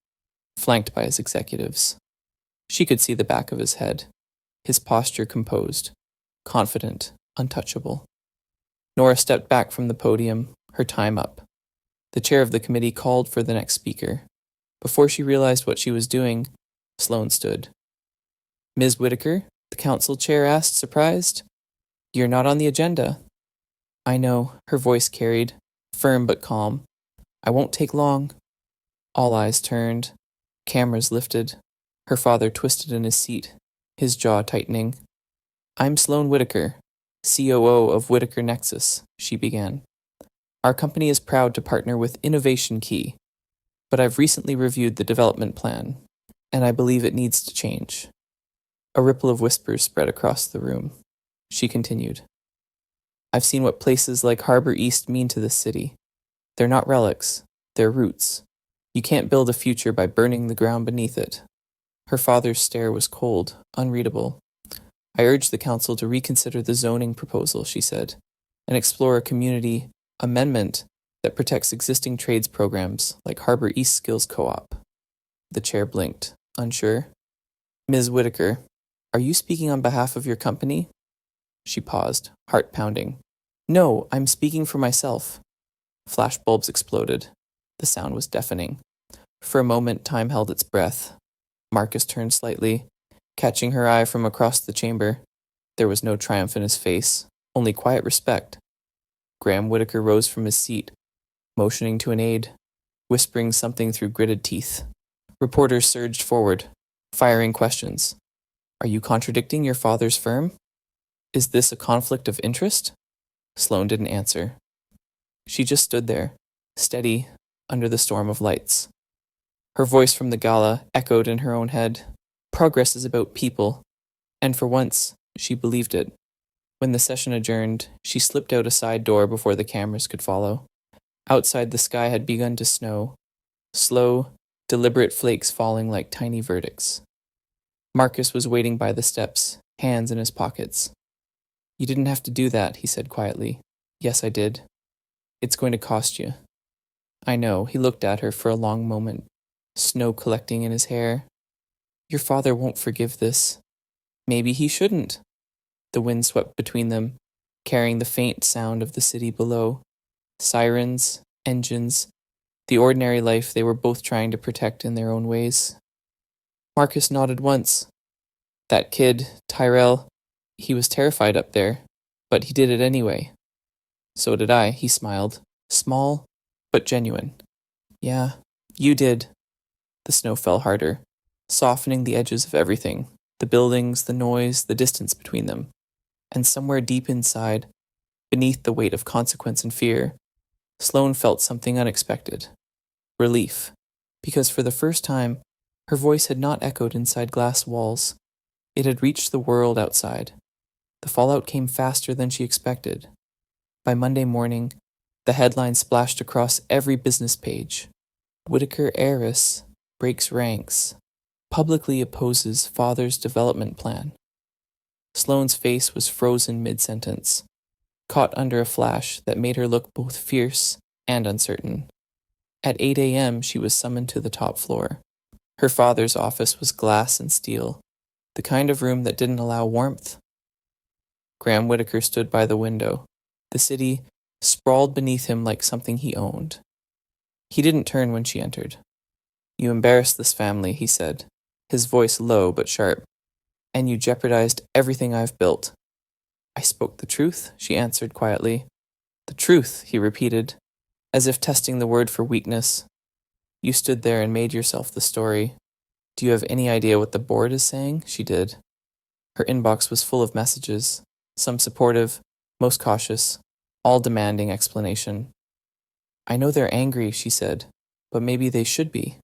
flanked by his executives. She could see the back of his head, his posture composed, confident, untouchable. Nora stepped back from the podium, her time up. The chair of the committee called for the next speaker. Before she realized what she was doing, Sloane stood. Ms. Whitaker, the council chair asked, surprised. You're not on the agenda. I know, her voice carried, firm but calm. I won't take long. All eyes turned, cameras lifted. Her father twisted in his seat, his jaw tightening. I'm Sloane Whitaker, COO of Whitaker Nexus, she began. Our company is proud to partner with Innovation Key, but I've recently reviewed the development plan, and I believe it needs to change. A ripple of whispers spread across the room. She continued. I've seen what places like Harbor East mean to this city. They're not relics, they're roots. You can't build a future by burning the ground beneath it. Her father's stare was cold, unreadable. I urge the council to reconsider the zoning proposal, she said, and explore a community amendment that protects existing trades programs like Harbor East Skills Co-op. The chair blinked, unsure. Ms. Whitaker, are you speaking on behalf of your company? She paused, heart pounding. No, I'm speaking for myself. Flashbulbs exploded. The sound was deafening. For a moment, time held its breath. Marcus turned slightly, catching her eye from across the chamber. There was no triumph in his face, only quiet respect. Graham Whitaker rose from his seat, motioning to an aide, whispering something through gritted teeth. Reporters surged forward, firing questions. Are you contradicting your father's firm? Is this a conflict of interest? Sloane didn't answer. She just stood there, steady, under the storm of lights. Her voice from the gala echoed in her own head. Progress is about people, and for once, she believed it. When the session adjourned, she slipped out a side door before the cameras could follow. Outside, the sky had begun to snow, slow, deliberate flakes falling like tiny verdicts. Marcus was waiting by the steps, hands in his pockets. "You didn't have to do that," he said quietly. "Yes, I did. It's going to cost you." "I know." He looked at her for a long moment, snow collecting in his hair. "Your father won't forgive this." "Maybe he shouldn't." The wind swept between them, carrying the faint sound of the city below. Sirens, engines, the ordinary life they were both trying to protect in their own ways. Marcus nodded once. That kid, Tyrell, he was terrified up there, but he did it anyway. "So did I," he smiled, small but genuine. "Yeah, you did." The snow fell harder, softening the edges of everything, the buildings, the noise, the distance between them. And somewhere deep inside, beneath the weight of consequence and fear, Sloane felt something unexpected. Relief, because for the first time, her voice had not echoed inside glass walls. It had reached the world outside. The fallout came faster than she expected. By Monday morning, the headline splashed across every business page. "Whitaker heiress breaks ranks, publicly opposes father's development plan." Sloane's face was frozen mid-sentence, caught under a flash that made her look both fierce and uncertain. At 8 a.m., she was summoned to the top floor. Her father's office was glass and steel, the kind of room that didn't allow warmth. Graham Whitaker stood by the window, the city sprawled beneath him like something he owned. He didn't turn when she entered. "You embarrassed this family," he said, his voice low but sharp, "and you jeopardized everything I've built." "I spoke the truth," she answered quietly. "The truth," he repeated, as if testing the word for weakness. "You stood there and made yourself the story. Do you have any idea what the board is saying?" She did. Her inbox was full of messages, some supportive, most cautious, all demanding explanation. "I know they're angry," she said, "but maybe they should be."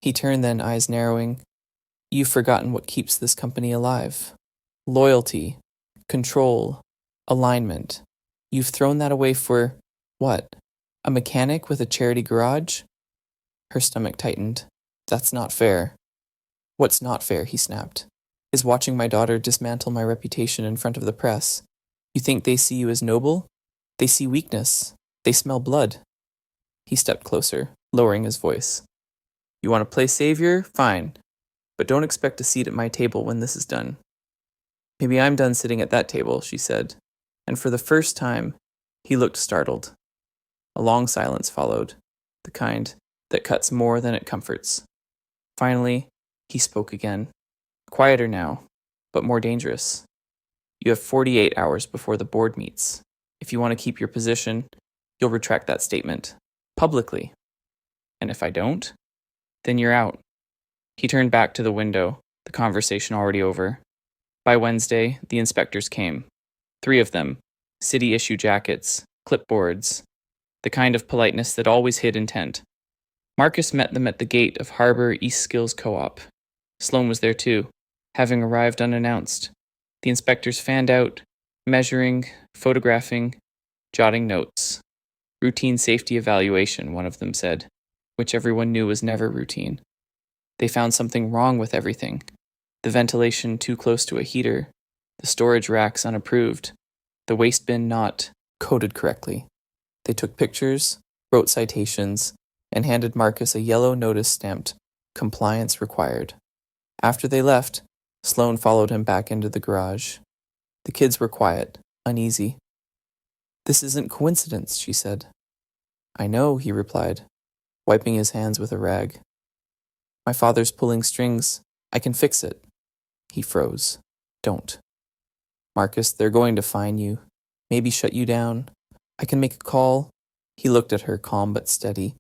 He turned then, eyes narrowing. "You've forgotten what keeps this company alive. Loyalty, control, alignment. You've thrown that away for, what, a mechanic with a charity garage?" Her stomach tightened. "That's not fair." "What's not fair," he snapped, "is watching my daughter dismantle my reputation in front of the press. You think they see you as noble? They see weakness. They smell blood." He stepped closer, lowering his voice. "You want to play savior? Fine. But don't expect a seat at my table when this is done." "Maybe I'm done sitting at that table," she said, and for the first time, he looked startled. A long silence followed, the kind that cuts more than it comforts. Finally, he spoke again, quieter now, but more dangerous. "You have 48 hours before the board meets. If you want to keep your position, you'll retract that statement, publicly. And if I don't, then you're out." He turned back to the window, the conversation already over. By Wednesday, the inspectors came. 3 of them, city-issue jackets, clipboards, the kind of politeness that always hid intent. Marcus met them at the gate of Harbor East Skills Co-op. Sloane was there too, having arrived unannounced. The inspectors fanned out, measuring, photographing, jotting notes. "Routine safety evaluation," one of them said, which everyone knew was never routine. They found something wrong with everything. The ventilation too close to a heater, the storage racks unapproved, the waste bin not coded correctly. They took pictures, wrote citations, and handed Marcus a yellow notice stamped "Compliance Required." After they left, Sloane followed him back into the garage. The kids were quiet, uneasy. "This isn't coincidence," she said. "I know," he replied, wiping his hands with a rag. "My father's pulling strings. I can fix it." He froze. "Don't." "Marcus, they're going to fine you. Maybe shut you down. I can make a call." He looked at her, calm but steady,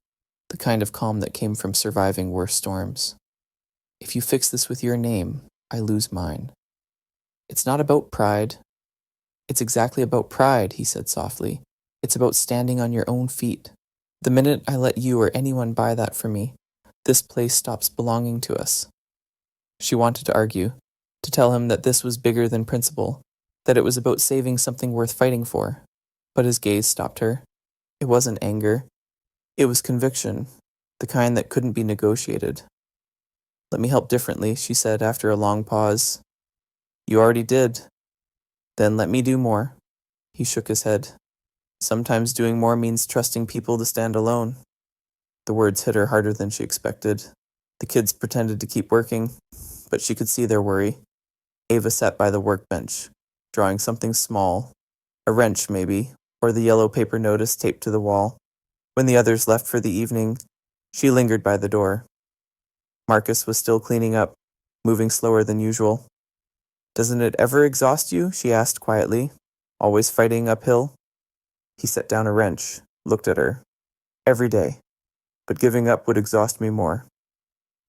the kind of calm that came from surviving worse storms. "If you fix this with your name, I lose mine." "It's not about pride." "It's exactly about pride," he said softly. "It's about standing on your own feet. The minute I let you or anyone buy that from me, this place stops belonging to us." She wanted to argue, to tell him that this was bigger than principle, that it was about saving something worth fighting for. But his gaze stopped her. It wasn't anger. It was conviction, the kind that couldn't be negotiated. "Let me help differently," she said after a long pause. "You already did." "Then let me do more." He shook his head. "Sometimes doing more means trusting people to stand alone." The words hit her harder than she expected. The kids pretended to keep working, but she could see their worry. Ava sat by the workbench, drawing something small, a wrench maybe, or the yellow paper notice taped to the wall. When the others left for the evening, she lingered by the door. Marcus was still cleaning up, moving slower than usual. "Doesn't it ever exhaust you?" she asked quietly. "Always fighting uphill?" He set down a wrench, looked at her. "Every day. But giving up would exhaust me more."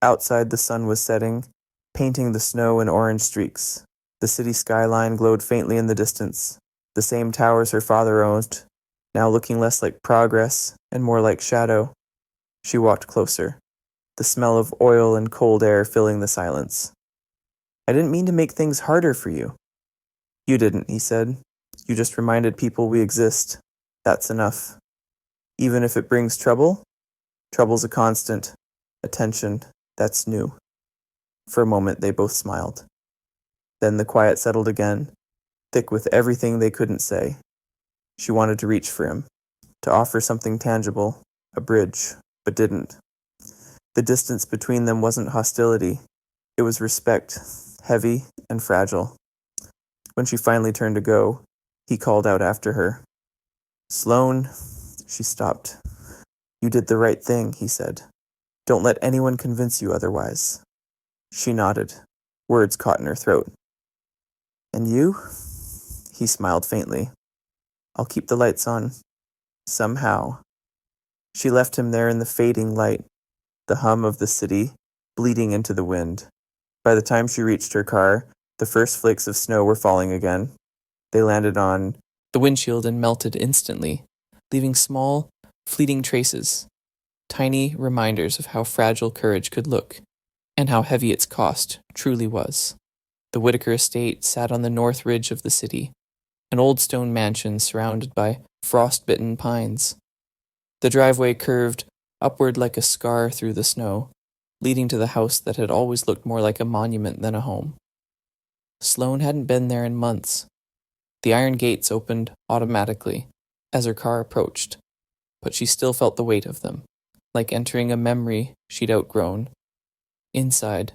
Outside, the sun was setting, painting the snow in orange streaks. The city skyline glowed faintly in the distance. The same towers her father owned, now looking less like progress and more like shadow. She walked closer, the smell of oil and cold air filling the silence. "I didn't mean to make things harder for you." "You didn't," he said. "You just reminded people we exist. That's enough. Even if it brings trouble, trouble's a constant. Attention, that's new." For a moment, they both smiled. Then the quiet settled again, thick with everything they couldn't say. She wanted to reach for him, to offer something tangible, a bridge, but didn't. The distance between them wasn't hostility. It was respect, heavy and fragile. When she finally turned to go, he called out after her. "Sloane." She stopped. "You did the right thing," he said. "Don't let anyone convince you otherwise." She nodded. Words caught in her throat. "And you?" He smiled faintly. "I'll keep the lights on. Somehow." She left him there in the fading light, the hum of the city bleeding into the wind. By the time she reached her car, the first flakes of snow were falling again. They landed on the windshield and melted instantly, leaving small, fleeting traces, tiny reminders of how fragile courage could look, and how heavy its cost truly was. The Whitaker estate sat on the north ridge of the city, an old stone mansion surrounded by frost-bitten pines. The driveway curved upward like a scar through the snow, leading to the house that had always looked more like a monument than a home. Sloane hadn't been there in months. The iron gates opened automatically as her car approached, but she still felt the weight of them, like entering a memory she'd outgrown. Inside,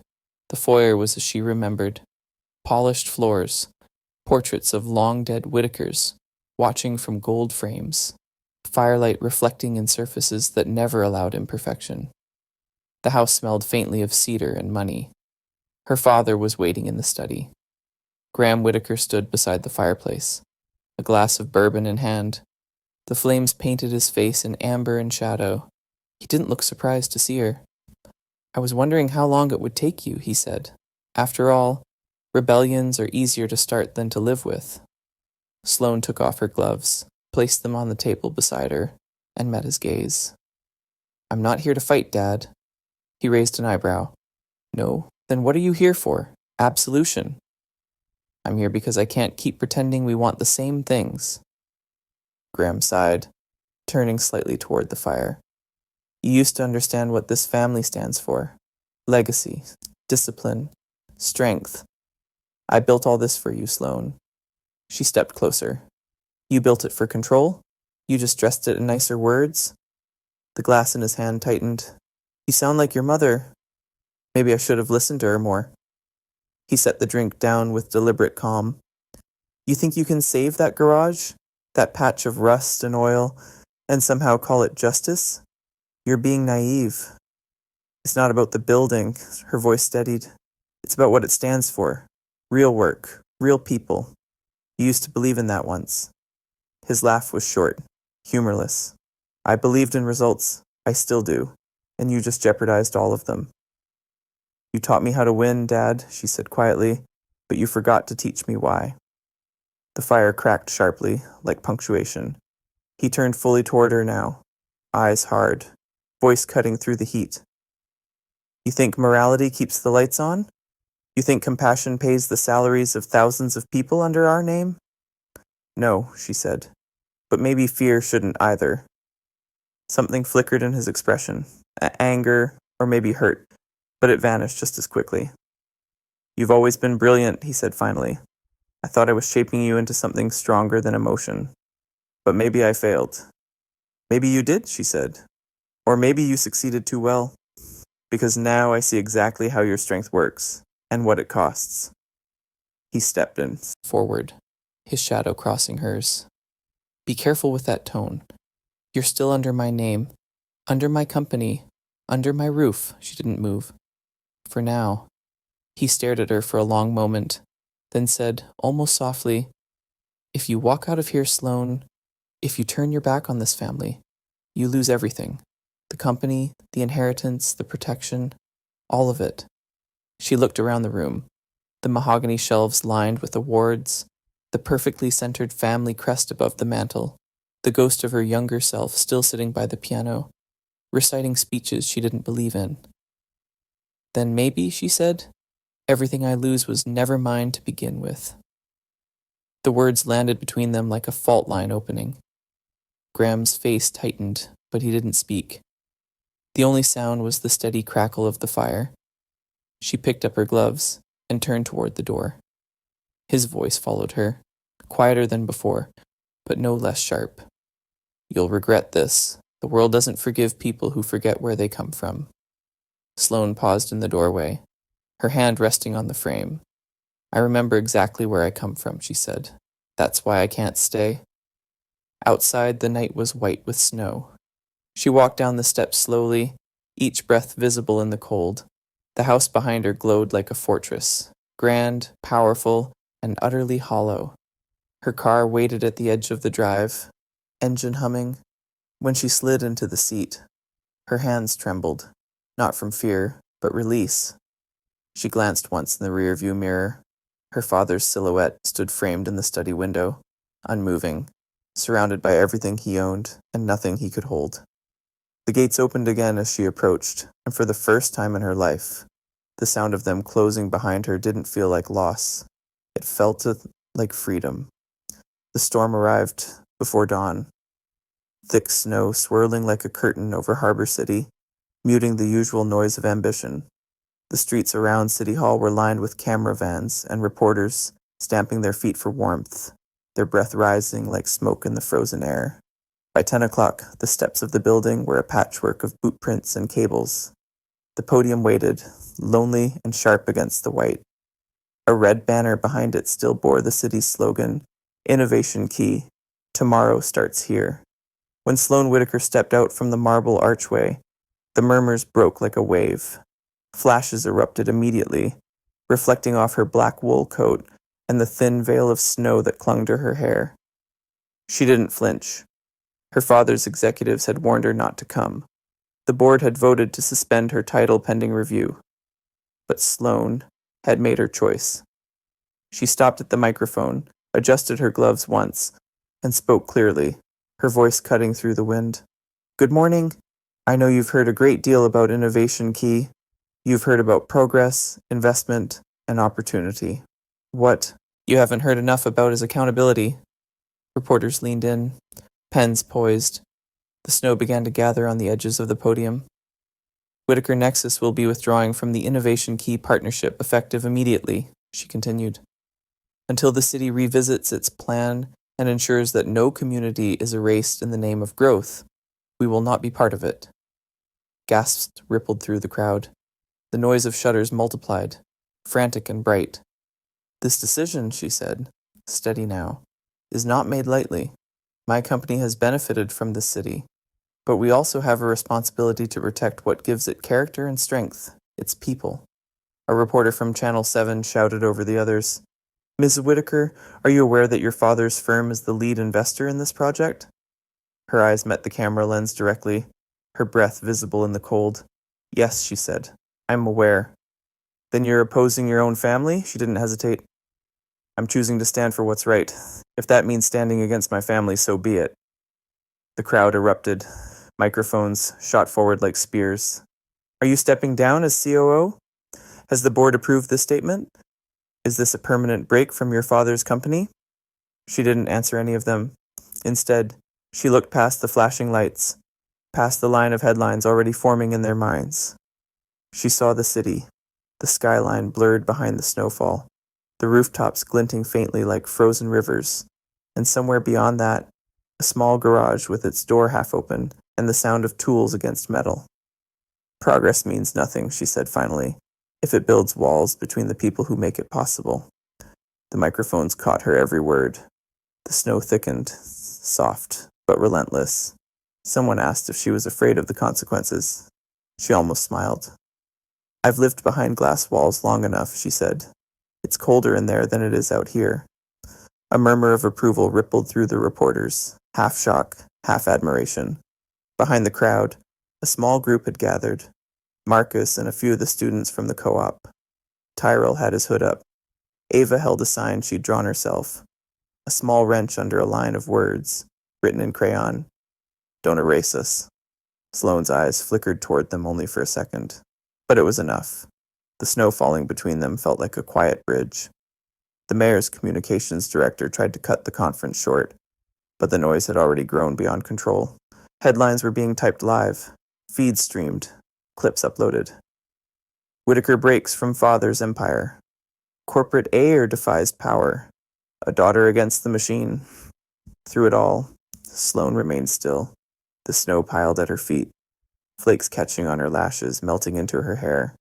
the foyer was as she remembered. Polished floors, portraits of long-dead Whitakers, watching from gold frames, firelight reflecting in surfaces that never allowed imperfection. The house smelled faintly of cedar and money. Her father was waiting in the study. Graham Whitaker stood beside the fireplace, a glass of bourbon in hand. The flames painted his face in amber and shadow. He didn't look surprised to see her. "I was wondering how long it would take you," he said. "After all, rebellions are easier to start than to live with." Sloane took off her gloves, placed them on the table beside her, and met his gaze. "I'm not here to fight, Dad." He raised an eyebrow. "No? Then what are you here for? Absolution." "I'm here because I can't keep pretending we want the same things." Graham sighed, turning slightly toward the fire. "You used to understand what this family stands for. Legacy, discipline, strength. I built all this for you, Sloane." She stepped closer. "You built it for control? You just dressed it in nicer words?" The glass in his hand tightened. "You sound like your mother." Maybe I should have listened to her more. He set the drink down with deliberate calm. "You think you can save that garage? That patch of rust and oil, and somehow call it justice? You're being naive. It's not about the building," her voice steadied. "It's about what it stands for. Real work, real people. You used to believe in that once." His laugh was short, humorless. "I believed in results. I still do. And you just jeopardized all of them." "You taught me how to win, Dad," she said quietly, "but you forgot to teach me why." The fire cracked sharply, like punctuation. He turned fully toward her now, eyes hard, voice cutting through the heat. "You think morality keeps the lights on? You think compassion pays the salaries of thousands of people under our name? No, she said. But maybe fear shouldn't either. Something flickered in his expression, anger, or maybe hurt, but it vanished just as quickly. You've always been brilliant, he said finally. I thought I was shaping you into something stronger than emotion. But maybe I failed. Maybe you did, she said. Or maybe you succeeded too well. Because now I see exactly how your strength works, and what it costs. He stepped in, forward, his shadow crossing hers. Be careful with that tone. You're still under my name, under my company, under my roof. She didn't move. For now. He stared at her for a long moment, then said, almost softly, if you walk out of here, Sloane, if you turn your back on this family, you lose everything. The company, the inheritance, the protection, all of it. She looked around the room. The mahogany shelves lined with awards, the perfectly centered family crest above the mantel, the ghost of her younger self still sitting by the piano, reciting speeches she didn't believe in. Then maybe, she said, everything I lose was never mine to begin with. The words landed between them like a fault line opening. Graham's face tightened, but he didn't speak. The only sound was the steady crackle of the fire. She picked up her gloves and turned toward the door. His voice followed her, quieter than before, but no less sharp. You'll regret this. The world doesn't forgive people who forget where they come from. Sloane paused in the doorway, her hand resting on the frame. I remember exactly where I come from, she said. That's why I can't stay. Outside, the night was white with snow. She walked down the steps slowly, each breath visible in the cold. The house behind her glowed like a fortress, grand, powerful, and utterly hollow. Her car waited at the edge of the drive, engine humming. When she slid into the seat, her hands trembled, not from fear, but release. She glanced once in the rearview mirror. Her father's silhouette stood framed in the study window, unmoving, surrounded by everything he owned and nothing he could hold. The gates opened again as she approached, and for the first time in her life, the sound of them closing behind her didn't feel like loss. It felt like freedom. The storm arrived before dawn, thick snow swirling like a curtain over Harbor City, muting the usual noise of ambition. The streets around City Hall were lined with camera vans and reporters stamping their feet for warmth, their breath rising like smoke in the frozen air. By 10 o'clock, the steps of the building were a patchwork of boot prints and cables. The podium waited, lonely and sharp against the white. A red banner behind it still bore the city's slogan, Innovation Key, Tomorrow Starts Here. When Sloane Whitaker stepped out from the marble archway, the murmurs broke like a wave. Flashes erupted immediately, reflecting off her black wool coat and the thin veil of snow that clung to her hair. She didn't flinch. Her father's executives had warned her not to come. The board had voted to suspend her title pending review. But Sloane had made her choice. She stopped at the microphone, adjusted her gloves once, and spoke clearly, her voice cutting through the wind. Good morning. I know you've heard a great deal about Innovation Key. You've heard about progress, investment, and opportunity. What you haven't heard enough about is accountability. Reporters leaned in, pens poised. The snow began to gather on the edges of the podium. Whitaker Nexus will be withdrawing from the Innovation Key partnership effective immediately, she continued, until the city revisits its plan and ensures that no community is erased in the name of growth. We will not be part of it. Gasps rippled through the crowd. The noise of shutters multiplied, frantic and bright. This decision, she said, steady now, is not made lightly. My company has benefited from this city, but we also have a responsibility to protect what gives it character and strength, its people. A reporter from Channel 7 shouted over the others, Ms. Whitaker, are you aware that your father's firm is the lead investor in this project? Her eyes met the camera lens directly, her breath visible in the cold. Yes, she said. I'm aware. Then you're opposing your own family? She didn't hesitate. I'm choosing to stand for what's right. If that means standing against my family, so be it. The crowd erupted. Microphones shot forward like spears. Are you stepping down as COO? Has the board approved this statement? Is this a permanent break from your father's company? She didn't answer any of them. Instead, she looked past the flashing lights, past the line of headlines already forming in their minds. She saw the city, the skyline blurred behind the snowfall, the rooftops glinting faintly like frozen rivers, and somewhere beyond that, a small garage with its door half open and the sound of tools against metal. Progress means nothing, she said finally, if it builds walls between the people who make it possible. The microphones caught her every word. The snow thickened, soft, but relentless. Someone asked if she was afraid of the consequences. She almost smiled. I've lived behind glass walls long enough, she said. It's colder in there than it is out here. A murmur of approval rippled through the reporters, half shock, half admiration. Behind the crowd, a small group had gathered. Marcus and a few of the students from the co-op. Tyrell had his hood up. Ava held a sign she'd drawn herself. A small wrench under a line of words, written in crayon. Don't erase us. Sloane's eyes flickered toward them only for a second. But it was enough. The snow falling between them felt like a quiet bridge. The mayor's communications director tried to cut the conference short, but the noise had already grown beyond control. Headlines were being typed live. Feeds streamed. Clips uploaded. Whitaker breaks from father's empire. Corporate heir defies power. A daughter against the machine. Through it all, Sloane remained still. The snow piled at her feet, flakes catching on her lashes, melting into her hair.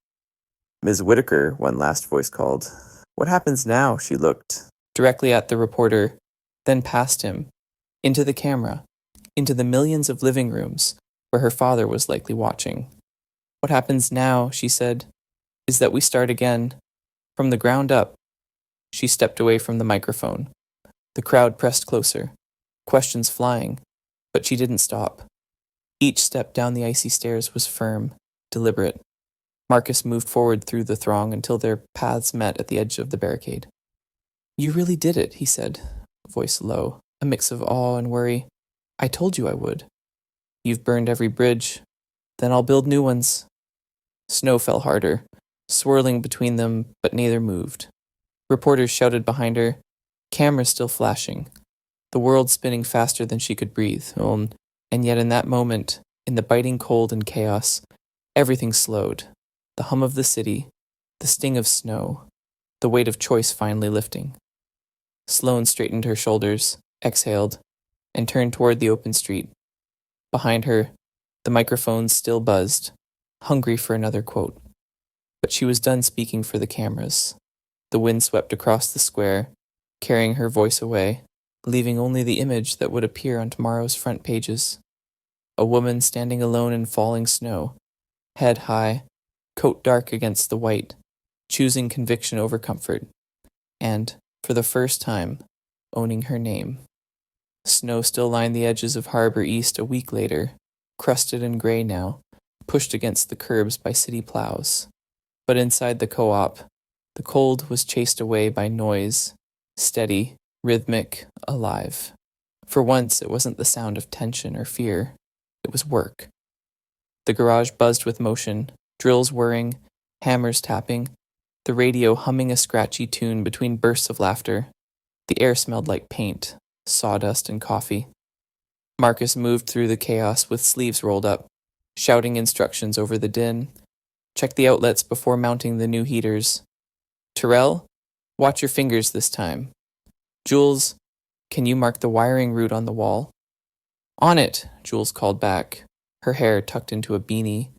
Ms. Whitaker, one last voice called. What happens now? She looked. Directly at the reporter, then past him, into the camera, into the millions of living rooms where her father was likely watching. What happens now, she said, is that we start again, from the ground up. She stepped away from the microphone. The crowd pressed closer, questions flying, but she didn't stop. Each step down the icy stairs was firm, deliberate. Marcus moved forward through the throng until their paths met at the edge of the barricade. You really did it, he said, voice low, a mix of awe and worry. I told you I would. You've burned every bridge. Then I'll build new ones. Snow fell harder, swirling between them, but neither moved. Reporters shouted behind her, cameras still flashing, the world spinning faster than she could breathe. And yet in that moment, in the biting cold and chaos, everything slowed. The hum of the city, the sting of snow, the weight of choice finally lifting. Sloane straightened her shoulders, exhaled, and turned toward the open street. Behind her, the microphones still buzzed, hungry for another quote. But she was done speaking for the cameras. The wind swept across the square, carrying her voice away, leaving only the image that would appear on tomorrow's front pages. A woman standing alone in falling snow, head high, coat dark against the white, choosing conviction over comfort, and, for the first time, owning her name. Snow still lined the edges of Harbor East a week later, crusted and gray now, pushed against the curbs by city plows. But inside the co-op, the cold was chased away by noise, steady, rhythmic, alive. For once, it wasn't the sound of tension or fear. It was work. The garage buzzed with motion, drills whirring, hammers tapping, the radio humming a scratchy tune between bursts of laughter. The air smelled like paint, sawdust, and coffee. Marcus moved through the chaos with sleeves rolled up, shouting instructions over the din. Check the outlets before mounting the new heaters. Tyrell, watch your fingers this time. Jules, can you mark the wiring route on the wall? On it, Jules called back, her hair tucked into a beanie,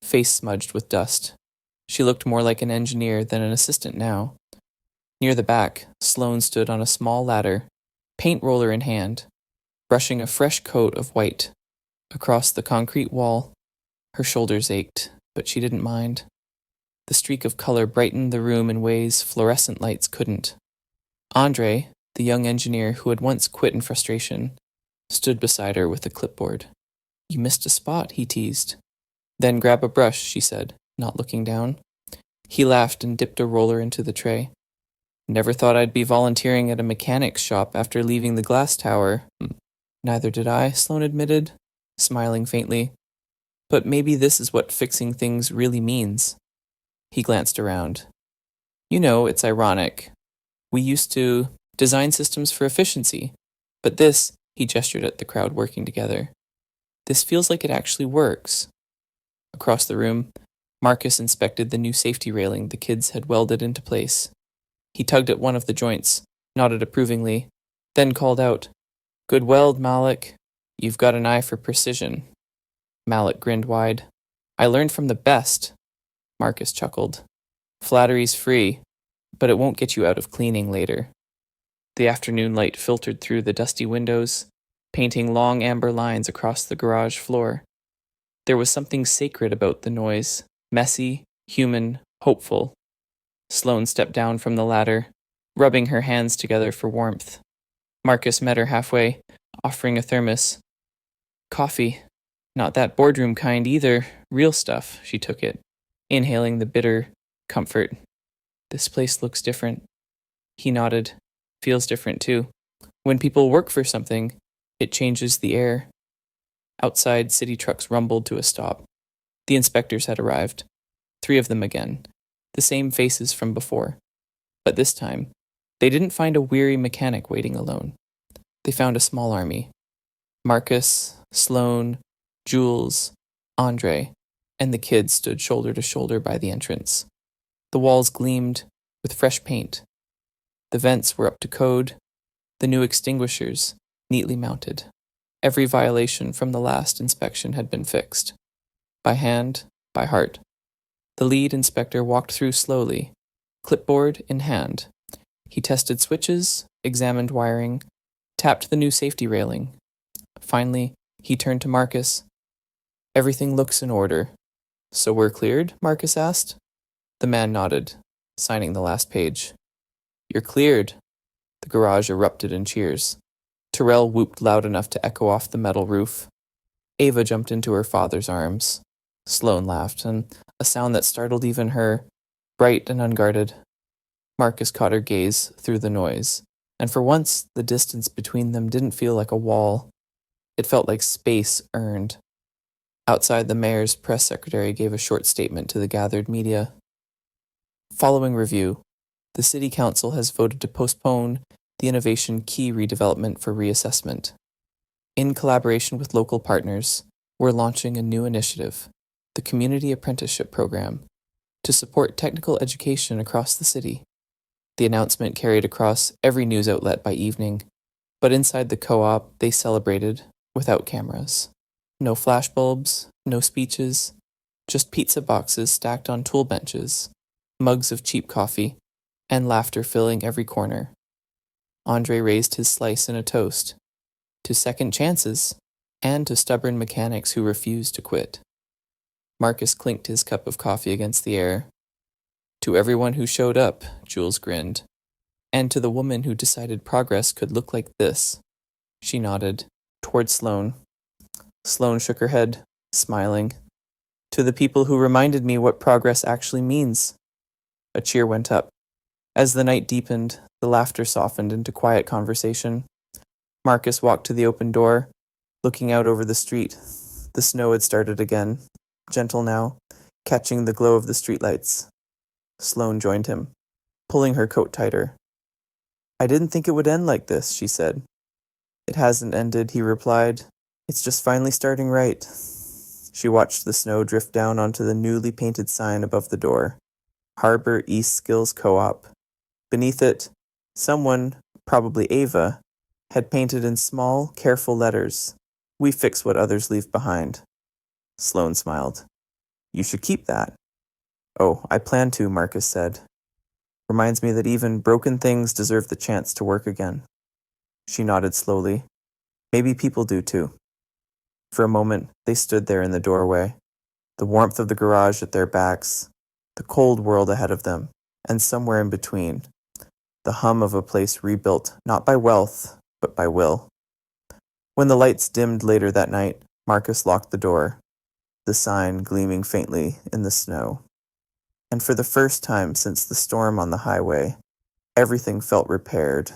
face smudged with dust. She looked more like an engineer than an assistant now. Near the back, Sloane stood on a small ladder, paint roller in hand, brushing a fresh coat of white across the concrete wall. Her shoulders ached, but she didn't mind. The streak of color brightened the room in ways fluorescent lights couldn't. Andre, the young engineer who had once quit in frustration, stood beside her with a clipboard. You missed a spot, he teased. Then grab a brush, she said, not looking down. He laughed and dipped a roller into the tray. Never thought I'd be volunteering at a mechanic's shop after leaving the glass tower. Neither did I, Sloane admitted, smiling faintly. But maybe this is what fixing things really means. He glanced around. You know, it's ironic. We used to design systems for efficiency, but this, he gestured at the crowd working together. This feels like it actually works. Across the room, Marcus inspected the new safety railing the kids had welded into place. He tugged at one of the joints, nodded approvingly, then called out, "Good weld, Malik. You've got an eye for precision." Malik grinned wide. "I learned from the best." Marcus chuckled. "Flattery's free, but it won't get you out of cleaning later." The afternoon light filtered through the dusty windows, painting long amber lines across the garage floor. There was something sacred about the noise, messy, human, hopeful. Sloane stepped down from the ladder, rubbing her hands together for warmth. Marcus met her halfway, offering a thermos. "Coffee. Not that boardroom kind either. Real stuff." She took it, inhaling the bitter comfort. "This place looks different." He nodded. "Feels different too. When people work for something, it changes the air." Outside, city trucks rumbled to a stop. The inspectors had arrived. 3 of them again. The same faces from before. But this time, they didn't find a weary mechanic waiting alone. They found a small army. Marcus, Sloane, Jules, Andre, and the kids stood shoulder to shoulder by the entrance. The walls gleamed with fresh paint. The vents were up to code, the new extinguishers neatly mounted. Every violation from the last inspection had been fixed. By hand, by heart. The lead inspector walked through slowly, clipboard in hand. He tested switches, examined wiring, tapped the new safety railing. Finally, he turned to Marcus. "Everything looks in order." "So we're cleared?" Marcus asked. The man nodded, signing the last page. "You're cleared." The garage erupted in cheers. Terrell whooped loud enough to echo off the metal roof. Ava jumped into her father's arms. Sloane laughed, and a sound that startled even her, bright and unguarded. Marcus caught her gaze through the noise, and for once the distance between them didn't feel like a wall. It felt like space earned. Outside, the mayor's press secretary gave a short statement to the gathered media. Following review, the city council has voted to postpone the Innovation Key redevelopment for reassessment. In collaboration with local partners, we're launching a new initiative, the Community Apprenticeship Program, to support technical education across the city. The announcement carried across every news outlet by evening, but inside the co-op they celebrated without cameras. No flashbulbs, no speeches, just pizza boxes stacked on tool benches, mugs of cheap coffee, and laughter filling every corner. Andre raised his slice in a toast, to second chances, and to stubborn mechanics who refused to quit. Marcus clinked his cup of coffee against the air. "To everyone who showed up," Jules grinned. "And to the woman who decided progress could look like this." She nodded, toward Sloane. Sloane shook her head, smiling. "To the people who reminded me what progress actually means." A cheer went up. As the night deepened, the laughter softened into quiet conversation. Marcus walked to the open door, looking out over the street. The snow had started again, gentle now, catching the glow of the streetlights. Sloane joined him, pulling her coat tighter. "I didn't think it would end like this," she said. "It hasn't ended," he replied. "It's just finally starting right." She watched the snow drift down onto the newly painted sign above the door. Harbor East Skills Co-op. Beneath it, someone, probably Ava, had painted in small, careful letters, "We fix what others leave behind." Sloane smiled. "You should keep that." "Oh, I plan to," Marcus said. "Reminds me that even broken things deserve the chance to work again." She nodded slowly. "Maybe people do too." For a moment, they stood there in the doorway, the warmth of the garage at their backs, the cold world ahead of them, and somewhere in between, the hum of a place rebuilt not by wealth, but by will. When the lights dimmed later that night, Marcus locked the door, the sign gleaming faintly in the snow. And for the first time since the storm on the highway, everything felt repaired.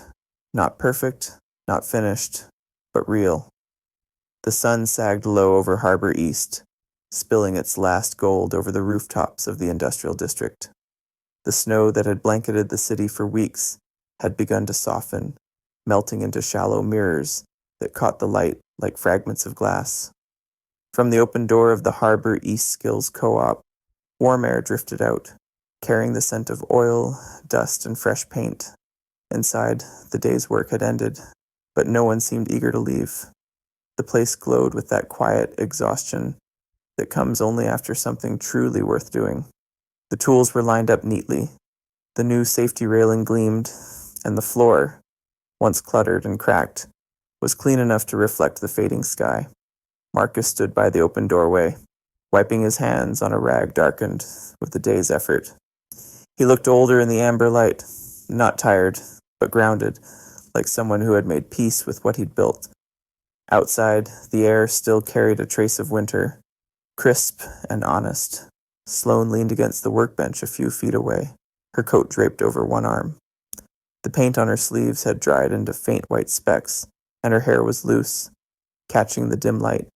Not perfect, not finished, but real. The sun sagged low over Harbor East, spilling its last gold over the rooftops of the industrial district. The snow that had blanketed the city for weeks had begun to soften, melting into shallow mirrors that caught the light like fragments of glass. From the open door of the Harbor East Skills Co-op, warm air drifted out, carrying the scent of oil, dust, and fresh paint. Inside, the day's work had ended, but no one seemed eager to leave. The place glowed with that quiet exhaustion that comes only after something truly worth doing. The tools were lined up neatly. The new safety railing gleamed, and the floor, once cluttered and cracked, was clean enough to reflect the fading sky. Marcus stood by the open doorway, wiping his hands on a rag darkened with the day's effort. He looked older in the amber light, not tired, but grounded, like someone who had made peace with what he'd built. Outside, the air still carried a trace of winter, crisp and honest. Sloane leaned against the workbench a few feet away, her coat draped over one arm. The paint on her sleeves had dried into faint white specks, and her hair was loose, catching the dim light.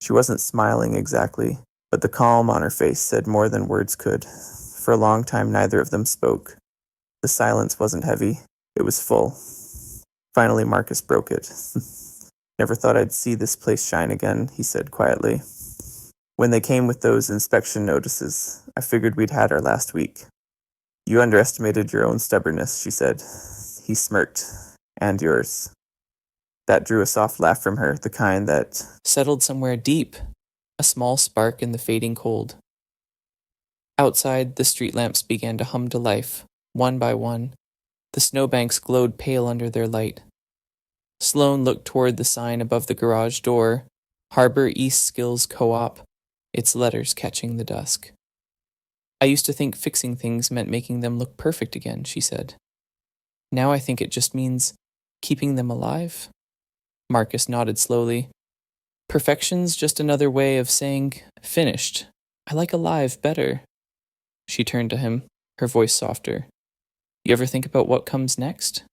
She wasn't smiling exactly, but the calm on her face said more than words could. For a long time, neither of them spoke. The silence wasn't heavy, it was full. Finally, Marcus broke it. "Never thought I'd see this place shine again," he said quietly. "When they came with those inspection notices, I figured we'd had our last week." "You underestimated your own stubbornness," she said. He smirked. "And yours." That drew a soft laugh from her, the kind that settled somewhere deep, a small spark in the fading cold. Outside, the street lamps began to hum to life, one by one. The snowbanks glowed pale under their light. Sloane looked toward the sign above the garage door, Harbor East Skills Co-op, its letters catching the dusk. "I used to think fixing things meant making them look perfect again," she said. "Now I think it just means keeping them alive." Marcus nodded slowly. "Perfection's just another way of saying finished. I like alive better." She turned to him, her voice softer. "You ever think about what comes next?"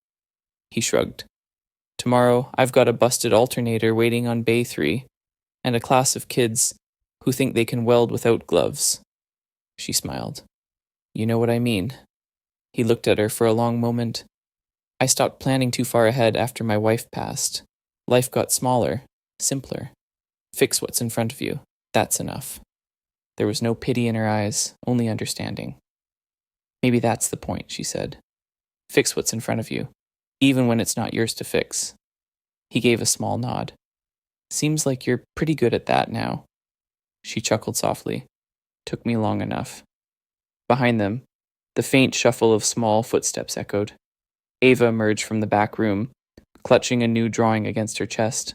He shrugged. "Tomorrow, I've got a busted alternator waiting on Bay 3, and a class of kids who think they can weld without gloves." She smiled. "You know what I mean." He looked at her for a long moment. "I stopped planning too far ahead after my wife passed. Life got smaller, simpler. Fix what's in front of you. That's enough." There was no pity in her eyes, only understanding. "Maybe that's the point," she said. "Fix what's in front of you, even when it's not yours to fix." He gave a small nod. "Seems like you're pretty good at that now." She chuckled softly. "Took me long enough." Behind them, the faint shuffle of small footsteps echoed. Ava emerged from the back room, clutching a new drawing against her chest.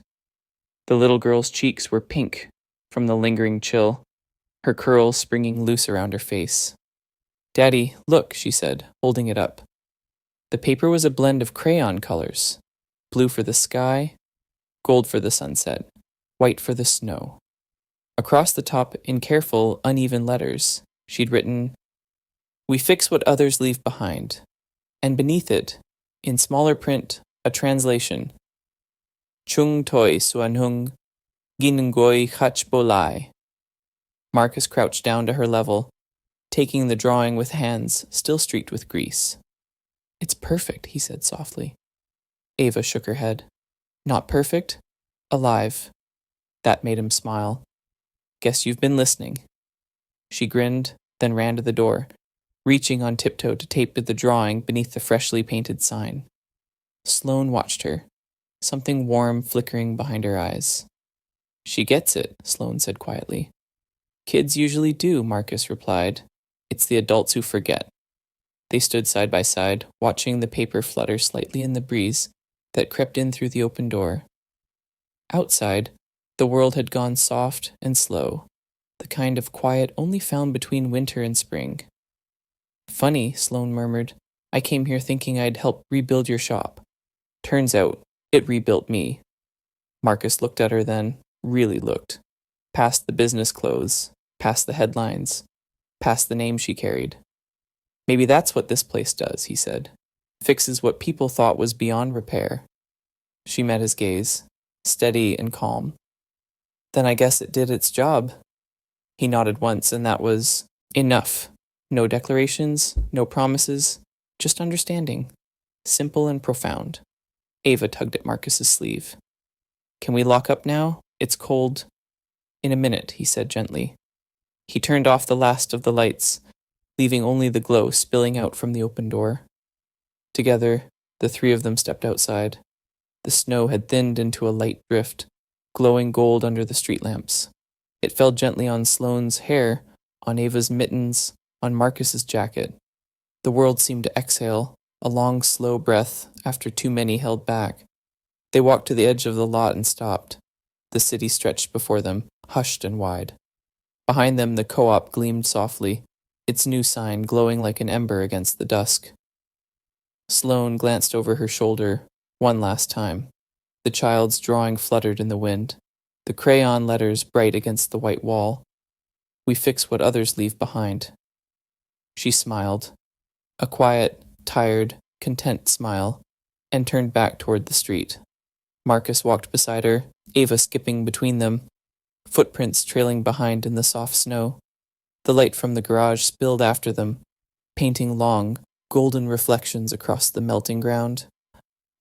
The little girl's cheeks were pink from the lingering chill, her curls springing loose around her face. "Daddy, look," she said, holding it up. The paper was a blend of crayon colors, blue for the sky, gold for the sunset, white for the snow. Across the top, in careful, uneven letters, she'd written, "We fix what others leave behind." And beneath it, in smaller print, a translation, "Chung toi suanhung, ginngoi hachbolai." Marcus crouched down to her level, taking the drawing with hands still streaked with grease. "It's perfect," he said softly. Ava shook her head. "Not perfect, alive." That made him smile. "Guess you've been listening." She grinned, then ran to the door, reaching on tiptoe to tape the drawing beneath the freshly painted sign. Sloane watched her, something warm flickering behind her eyes. "She gets it," Sloane said quietly. "Kids usually do," Marcus replied. "It's the adults who forget." They stood side by side, watching the paper flutter slightly in the breeze that crept in through the open door. Outside, the world had gone soft and slow, the kind of quiet only found between winter and spring. "Funny," Sloane murmured. "I came here thinking I'd help rebuild your shop. Turns out, it rebuilt me." Marcus looked at her then, really looked. Past the business clothes, past the headlines, past the name she carried. "Maybe that's what this place does," he said. "Fixes what people thought was beyond repair." She met his gaze, steady and calm. "Then I guess it did its job." He nodded once, and that was enough. No declarations, no promises, just understanding. Simple and profound. Ava tugged at Marcus's sleeve. Can we lock up now? It's cold. In a minute, he said gently. He turned off the last of the lights, leaving only the glow spilling out from the open door. Together, the three of them stepped outside. The snow had thinned into a light drift, glowing gold under the street lamps. It fell gently on Sloane's hair, on Ava's mittens, on Marcus's jacket. The world seemed to exhale, a long, slow breath after too many held back. They walked to the edge of the lot and stopped. The city stretched before them, hushed and wide. Behind them, the co-op gleamed softly, its new sign glowing like an ember against the dusk. Sloane glanced over her shoulder one last time. The child's drawing fluttered in the wind, the crayon letters bright against the white wall. We fix what others leave behind. She smiled, a quiet, tired, content smile, and turned back toward the street. Marcus walked beside her, Ava skipping between them, footprints trailing behind in the soft snow. The light from the garage spilled after them, painting long, golden reflections across the melting ground.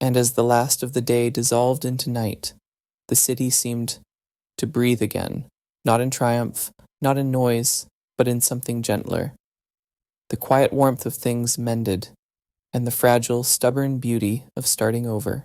And as the last of the day dissolved into night, the city seemed to breathe again, not in triumph, not in noise, but in something gentler. The quiet warmth of things mended, and the fragile, stubborn beauty of starting over.